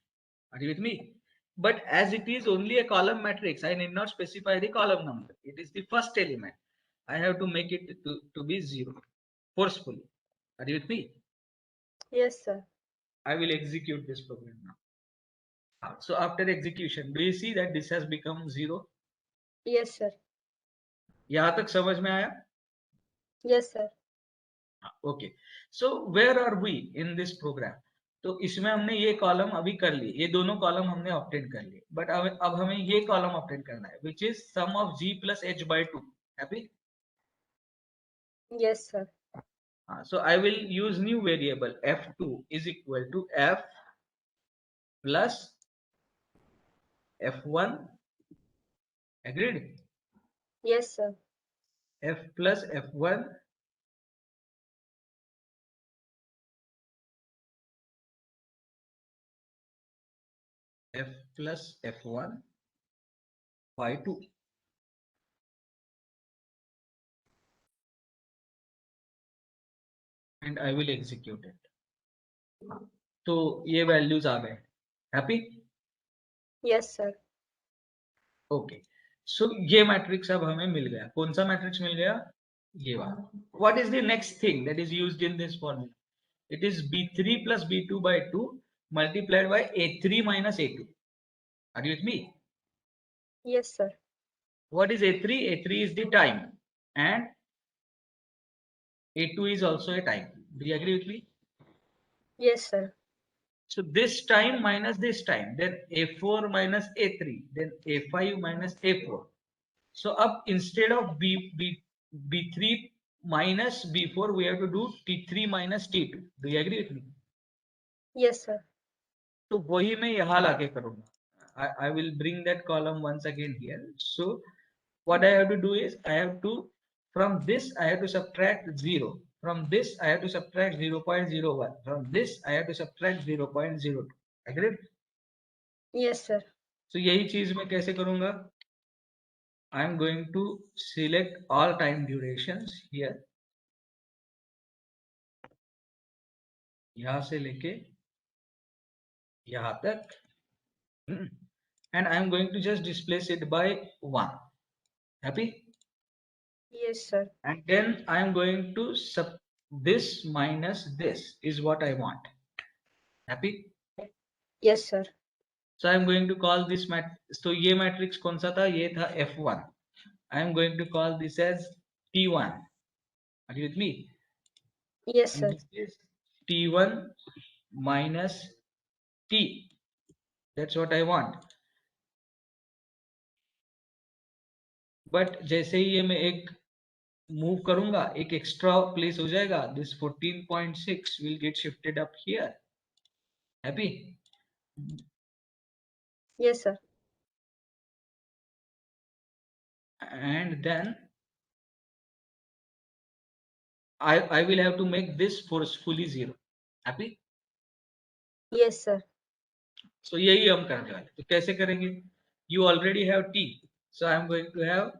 Are you with me? But as it is only a column matrix, I need not specify the column number. It is the first element. I have to make it to be 0 forcefully. Are you with me? Yes, sir. I will execute this program now. So after execution, do you see that this has become 0? Yes, sir. यहाँ तक समझ में आया? Yes, sir. Okay so where are we in this program? तो इसमें हमने ये column अभी कर लिए, ये दोनों कॉलम हमने ऑब्टेन कर लिए, बट अब हमें ये कॉलम ऑब्टेन करना है which is sum of g plus h by 2. Happy? Yes, sir. So I will use new variable f2 is equal to f plus f1. Agreed? Yes, sir. F plus f1 f plus f1 by 2. And I will execute it. तो ये values आ गए. Happy? Yes, sir. Okay सो ये matrix अब हमें मिल गया. कौन सा matrix मिल गया? ये वाला. What is the next thing that is used in this formula? It is b3 plus b2 by 2 multiplied by a3 minus a2. Are you with me? Yes, sir. What is a3? A3 is the time and a2 is also a time. Do you agree with me? Yes, sir. So this time minus this time, then a4 minus a3, then a5 minus a4. So up instead of b3 minus b4, we have to do t3 minus t2. Do you agree with me? Yes, sir. तो वही मैं यहाँ लाके करूँगा. I will bring that column once again here. So what I have to do is I have to, from this I have to subtract 0. From this I have to subtract 0.01. From this I have to subtract 0.02. Agreed? Yes, sir. So यही चीज मैं कैसे करूँगा? I am going to select all time durations here. यहाँ से लेके यहाँ तक. And I am going to just displace it by 1. Happy? Yes, sir. And then I am going to this minus this is what I want. Happy? Yes, sir. So I am going to call this so ये matrix कौन सा था? ये था F1. I am going to call this as T1. Are you with me? Yes, And sir. this is T1 minus T. That's what I want. But जैसे ही ये मैं एक मूव करूंगा, एक एक्स्ट्रा प्लेस हो जाएगा. This 14.6 will get shifted up here. Happy? Yes, sir. And then I will have to make this forcefully 0. Happy? Yes, sir. So यही हम करने वाले. तो कैसे करेंगे? You already have T. So I am going to have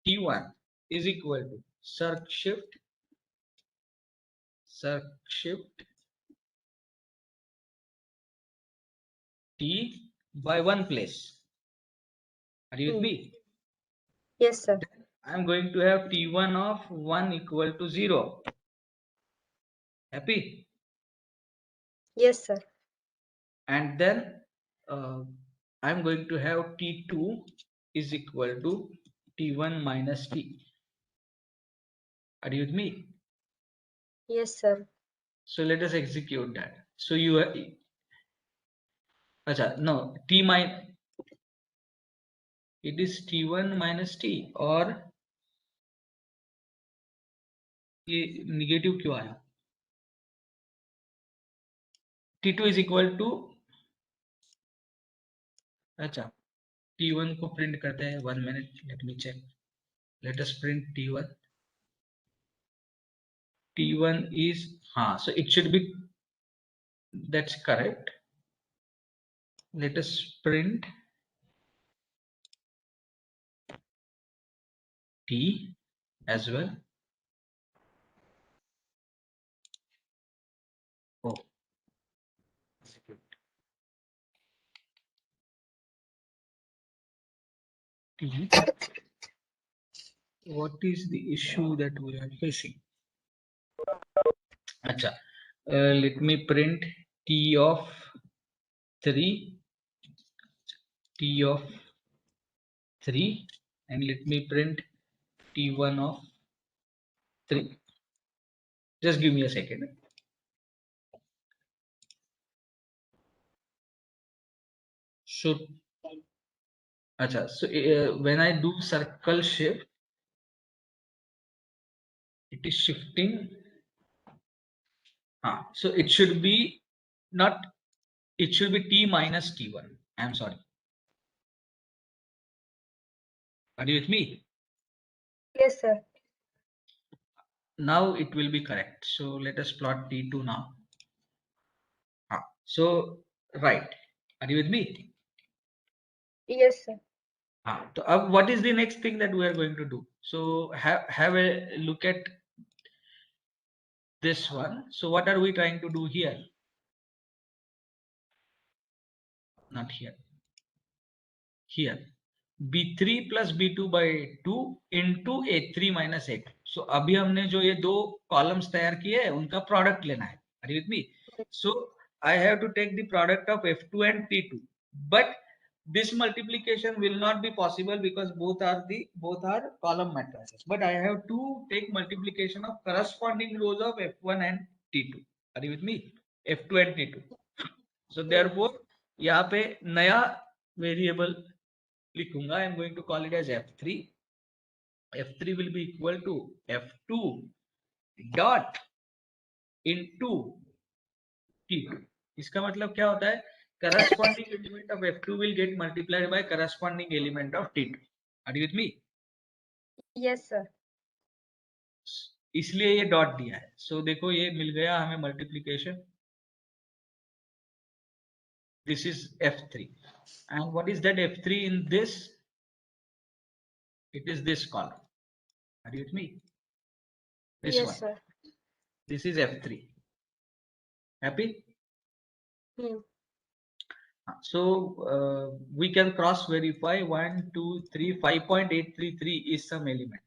T1 is equal to circ shift T by 1 place. Are you with me? Yes, sir. Then I am going to have T1 of 1 equal to 0. Happy? Yes, sir. And then uh, I'm going to have T2 is equal to T1 minus T. Are you with me? Yes, sir. So let us execute that. So you are, acha, no, T minus, it is T1 minus T, और ये negative क्यों आया? T2 is equal to, अच्छा, T1 को print करते हैं. 1 minute, let me check. Let us print T1. T1 is, हाँ, so it should be, that's correct. Let us print T as well. Oh, T. What is the issue that we are facing? Acha, let me print T of 3, T of 3, and let me print T1 of 3. Just give me a second. So, acha, so when I do circle shift, it is shifting. So it should be not, it should be T minus T1. I'm sorry. Are you with me? Yes, sir. Now it will be correct. So let us plot T2 now. So, right. Are you with me? Yes, sir. So what is the next thing that we are going to do? So have a look at this one. So what are we trying to do here? Not here. Here. B3 plus B2 by 2 into A3 minus A2. So अभी हमने जो ये दो columns तैयार किए हैं उनका product लेना है. Are you with me? So I have to take the product of F2 and T2. But this multiplication will not be possible because both are column matrices. But I have to take multiplication of corresponding rows of F1 and T2. Are you with me? F2 and T2. So therefore यहाँ पे नया variable लिखूंगा. I am going to call it as F3. F3 will be equal to F2 dot into T2. इसका मतलब क्या होता है? Corresponding element of F2 will get multiplied by corresponding element of T2. Are you with me? Yes, sir. इसलिए ये dot दिया है. सो देखो ये मिल गया हमें multiplication. This is F3. And what is that F3 in this? It is this column. Are you with me? This Yes, one. sir. This is F3. Happy? So we can cross verify 1, 2, 3, 5.833 is some element.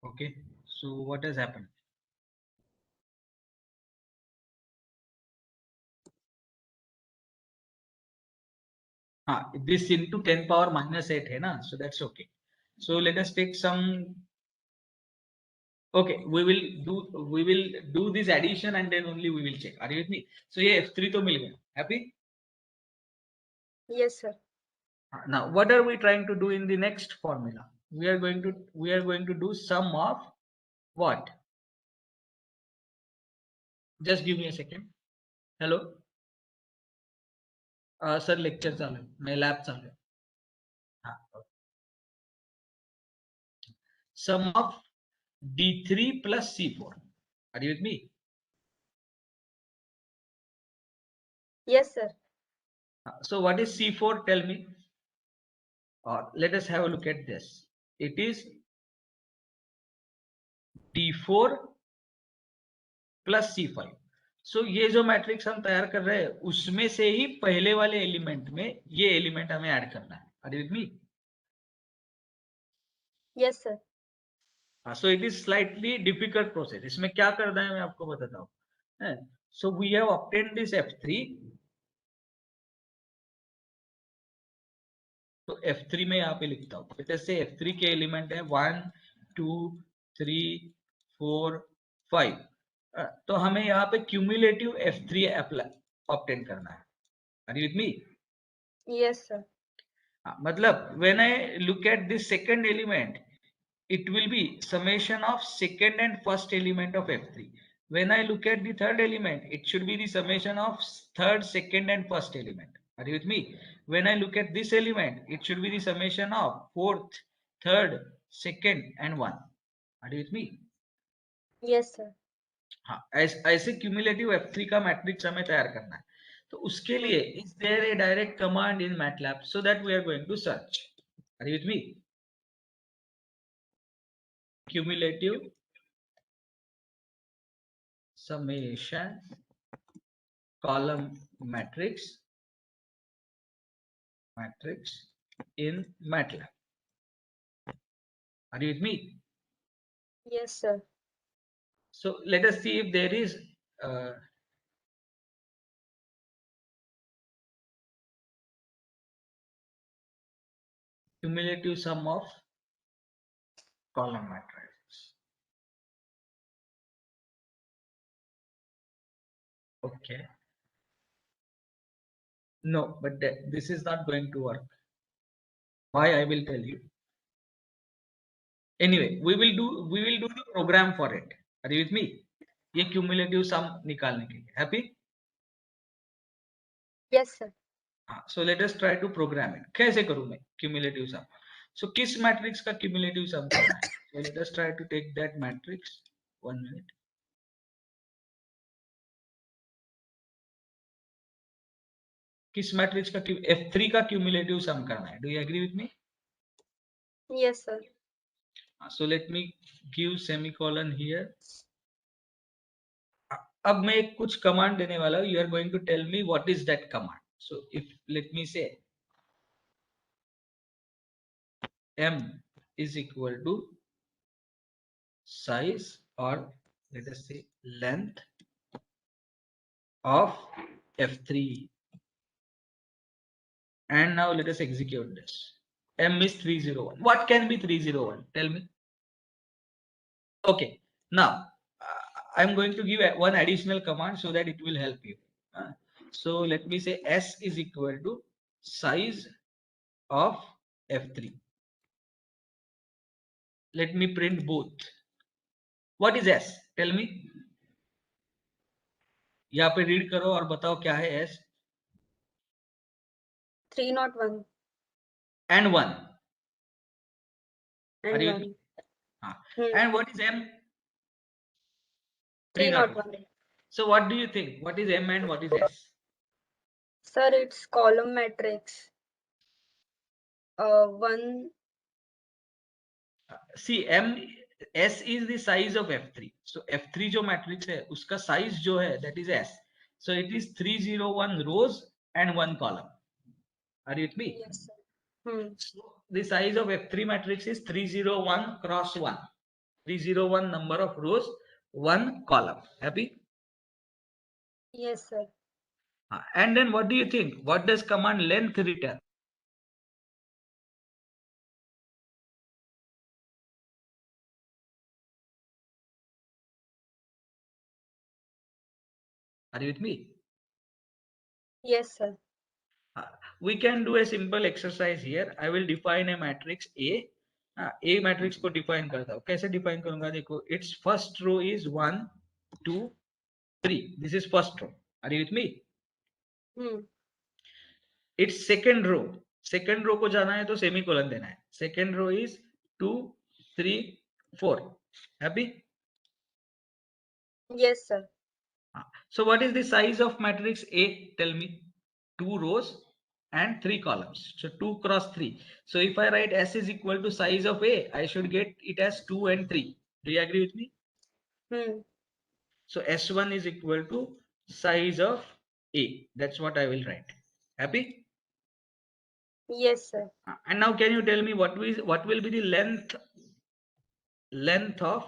Okay. So what has happened? This into 10 power minus 8 hai na? So that's okay. So let us take some. Okay, we will do this addition and then only we will check. Are you with me? So ये F3 तो मिल गया. Happy? Yes, sir. Now what are we trying to do in the next formula? We are going to do sum of what? Just give me a second. Hello. Sir lecture चालू है. मैं lab चालू है. Sum of D3 plus C4. Are you with me? Yes, sir. So what is C4? Tell me. Or let us have a look at this. It is D4 plus C5. So ये जो matrix हम तैयार कर रहे हैं उसमें से ही पहले वाले एलिमेंट में ये एलिमेंट हमें ऐड करना है. Are you with me? Yes, sir. So it is slightly difficult process. इसमें क्या करना है मैं आपको बताता हूँ. So we have obtained this F3. तो F3 में यहाँ पे लिखता हूँ, जैसे F3 के एलिमेंट है 1 2 3 4 5, तो हमें यहाँ पे क्यूमुलेटिव F3 अप्लाई ऑब्टेन करना है. Are you with me? Yes, sir. मतलब when I look at this second element, it will be summation of second and first element of F3. When I look at the third element, it should be the summation of third, second and first element. Are you with me? When I look at this element, it should be the summation of fourth, third, second and one. Are you with me? Yes, sir. हाँ, ऐसे cumulative F3 का matrix हमें तैयार करना है. तो उसके लिए is there a direct command in MATLAB, so that we are going to search. Are you with me? Cumulative summation column matrix in MATLAB. Are you with me? Yes, sir. So let us see if there is cumulative sum of column matrices. Okay. No, but this is not going to work. Why? I will tell you. Anyway, we will do the program for it. Are you with me? ये cumulative sum निकालने के लिए. Happy? Yes, sir. So let us try to program it. कैसे करूं मैं cumulative sum? So किस matrix का cumulative sum करना है? So let us try to take that matrix. 1 minute. किस मैट्रिक्स का F3 का cumulative sum करना है? Do you agree with me? Yes, sir. So let me give semicolon here. अब मैं एक कुछ कमांड देने वाला हूं. You are going to tell me what is that command. So if let me say m is equal to size, or let us say length of F3, and now let us execute this. M is 301. What can be 301? Tell me. Okay, now I'm going to give one additional command so that it will help you. So let me say S is equal to size of F3. Let me print both. What is S? Tell me. यहाँ पे read करो और बताओ क्या है S. 301 and 1. Are and you with me? 1. And what is M? 301. So what do you think? What is M and what is S? Sir, it's column matrix. 1. See, S is the size of F3. So F3 जो matrix है, उसका size जो है, that is S. So it is 301 rows and 1 column. Are you with me? Yes, sir. So the size of F3 matrix is 301 cross 1. 301 number of rows, 1 column. Happy? Yes, sir. And then what do you think? What does command length return? Are you with me? Yes, sir. We can do a simple exercise here. I will define a matrix A. A matrix को define करता हूँ. कैसे define करूँगा? देखो, its first row is 1, 2, 3. This is first row. Are you with me? Its second row को जाना है तो semicolon देना है. Second row is 2, 3, 4. Happy? Yes, sir. So what is the size of matrix A? Tell me. 2 rows and 3 columns. So 2 cross 3. So if I write S is equal to size of A, I should get it as 2 and 3. Do you agree with me? So S1 is equal to size of A. That's what I will write. Happy? Yes, sir. And now can you tell me what will be the length of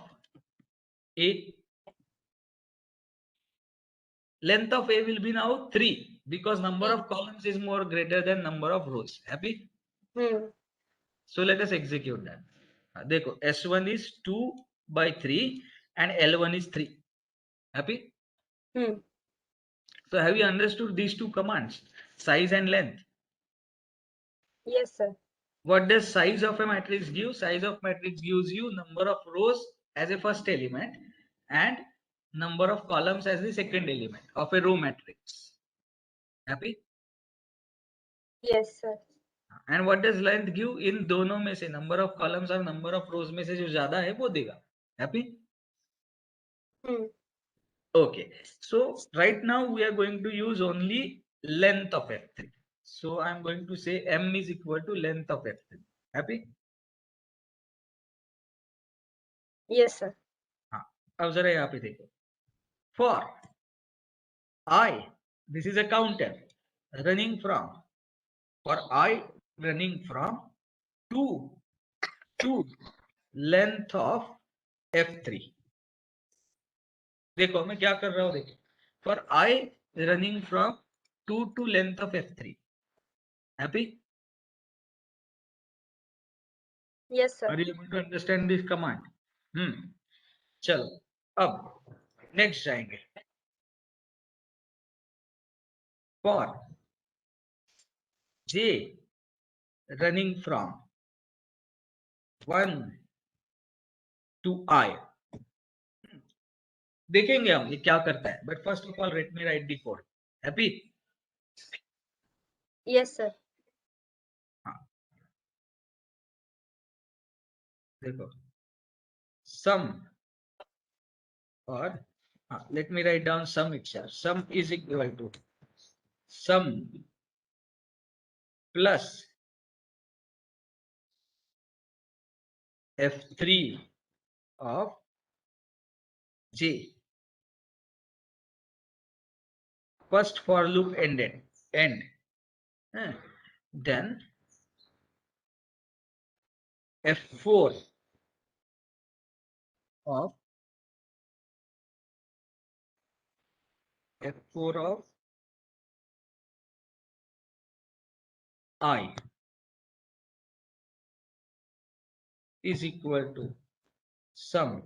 A? length of A will be now 3 because number of columns is more greater than number of rows. Happy? So let us execute that. देखो S1 is 2 by 3 and L1 is 3. Happy? So have you understood these two commands, size and length? Yes, sir. What does size of a matrix give? Size of matrix gives you number of rows as a first element and number of columns as the second element of a row matrix. Happy? Yes, sir. And what does length give? इन दोनों में से number of columns और number of rows में से जो ज्यादा है वो देगा. Happy? Okay. So right now we are going to use only length of F3. So I am going to say M is equal to length of F3. Happy? Yes, sir. हाँ. अब जरा यहाँ पे देखो. For I, this is a counter running from, for I running from 2 to length of F3. देखो मैं क्या कर रहा हूँ देखो. For I running from 2 to length of F3. Happy? Yes, sir. Are you able to understand this command? चलो अब next जाएंगे. For J running from 1 to I. देखेंगे हम ये क्या करता है. But first of all let me right the code. Happy? Yes, sir. हाँ देखो सम और let me write down sum itself. Sum is equal to sum plus F3 of J. First for loop ended. End. Then F4 of I is equal to sum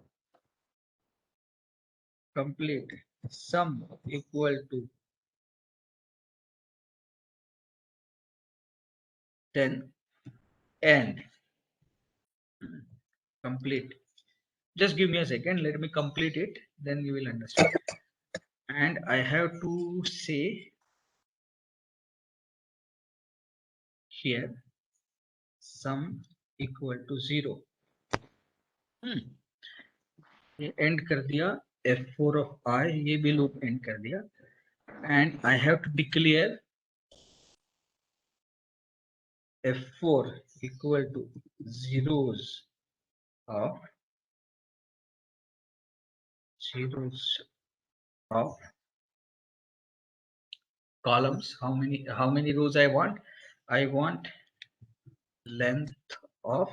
complete sum equal to then end complete. Just give me a second, let me complete it, then you will understand. And I have to say here sum equal to 0. ये end कर दिया. F4 of I ये भी loop end कर दिया. And I have to declare F4 equal to zeros of columns. How many rows I want? I want length of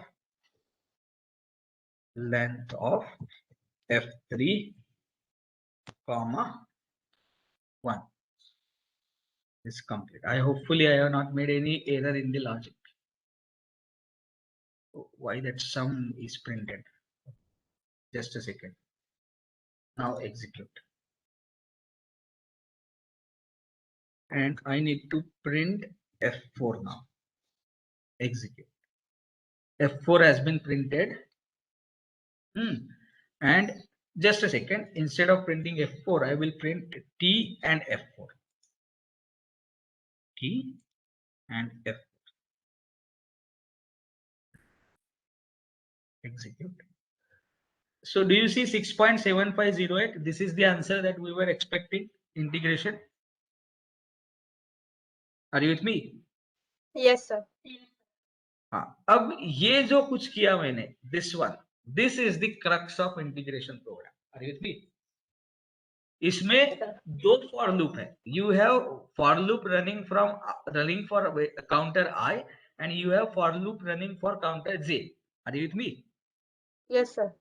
F3 comma 1 is complete. Hopefully I have not made any error in the logic. Why that sum is printed? Just a second. Now execute. And I need to print F4 now. Execute. F4 has been printed. And just a second, instead of printing F4, I will print T and F4. T and F4. Execute. So do you see 6.7508? This is the answer that we were expecting. Integration. Are you with me? Yes, sir. हाँ, अब ये जो कुछ किया मैंने, this one, this is the crux of integration program. Are you with me? इसमें दो for loop है. You have for loop running for counter I and you have for loop running for counter J. Are you with me? Yes, sir.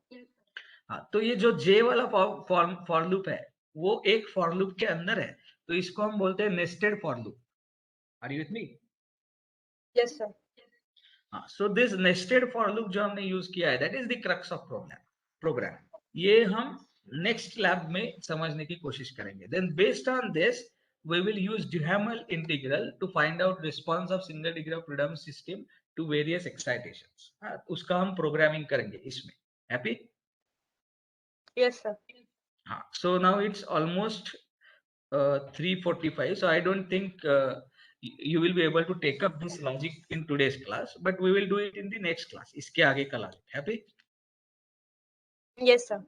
हाँ, तो ये जो J वाला for loop है, वो एक फॉर लूप के अंदर है, तो इसको हम बोलते हैं nested for loop. Are you with me? Yes, sir. हाँ, so this nested for loop जो हमने यूज किया है, that is the crux of program. ये हम नेक्स्ट लैब में समझने की कोशिश करेंगे. Then based on this we will use Duhamel integral to find out response of single degree of freedom system to various excitations. हाँ, उसका हम प्रोग्रामिंग करेंगे इसमें. हैप्पी? Yes, sir. हाँ, so now it's almost 3:45, so I don't think you will be able to take up this logic in today's class, but we will do it in the next class. इसके आगे का logic. Happy? Yes, sir.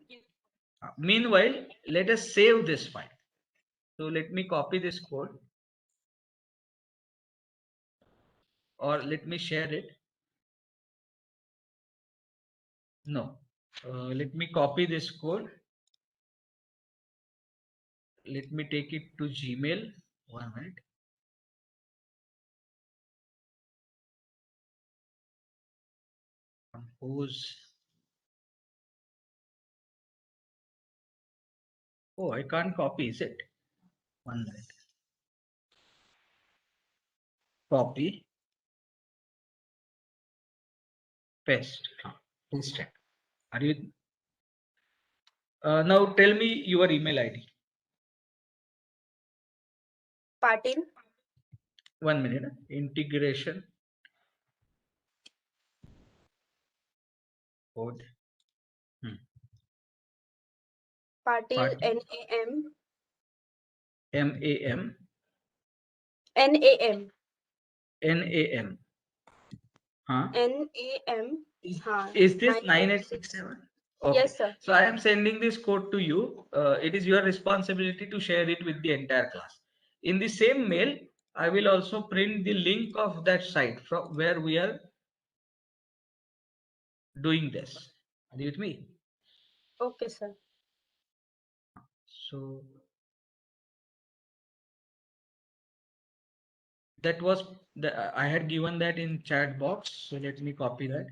Meanwhile, let us save this file. So let me copy this code, or let me share it. No, let me copy this code. Let me take it to Gmail. 1 minute. Compose. Oh, I can't copy, is it? 1 minute. Copy. Paste. Paste it. Are you? Now tell me your email ID. Patil. 1 minute. Integration code. Patil. Part NAM. MAM NAM. NAM. Huh? NAM. Is, हाँ. is this 9867. 9867? Okay. Yes, sir. So I am sending this code to you. It is your responsibility to share it with the entire class. In the same mail, I will also print the link of that site from where we are doing this. Are you with me? Okay, sir. So that was I had given that in chat box. So let me copy that.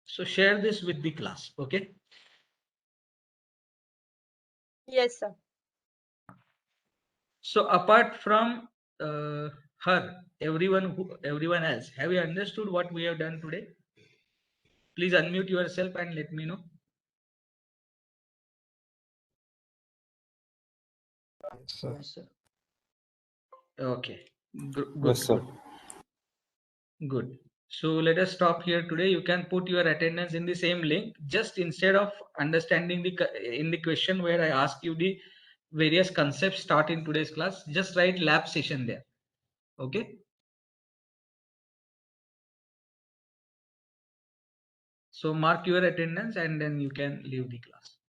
So share this with the class. Okay. Yes, sir. So apart from her, everyone else, have you understood what we have done today? Please unmute yourself and let me know. Yes, sir. Okay. Good. Yes, sir. Good. So let us stop here today. You can put your attendance in the same link. Just instead of understanding in the question where I ask you the various concepts start in today's class, just write lab session there. Okay. So mark your attendance and then you can leave the class.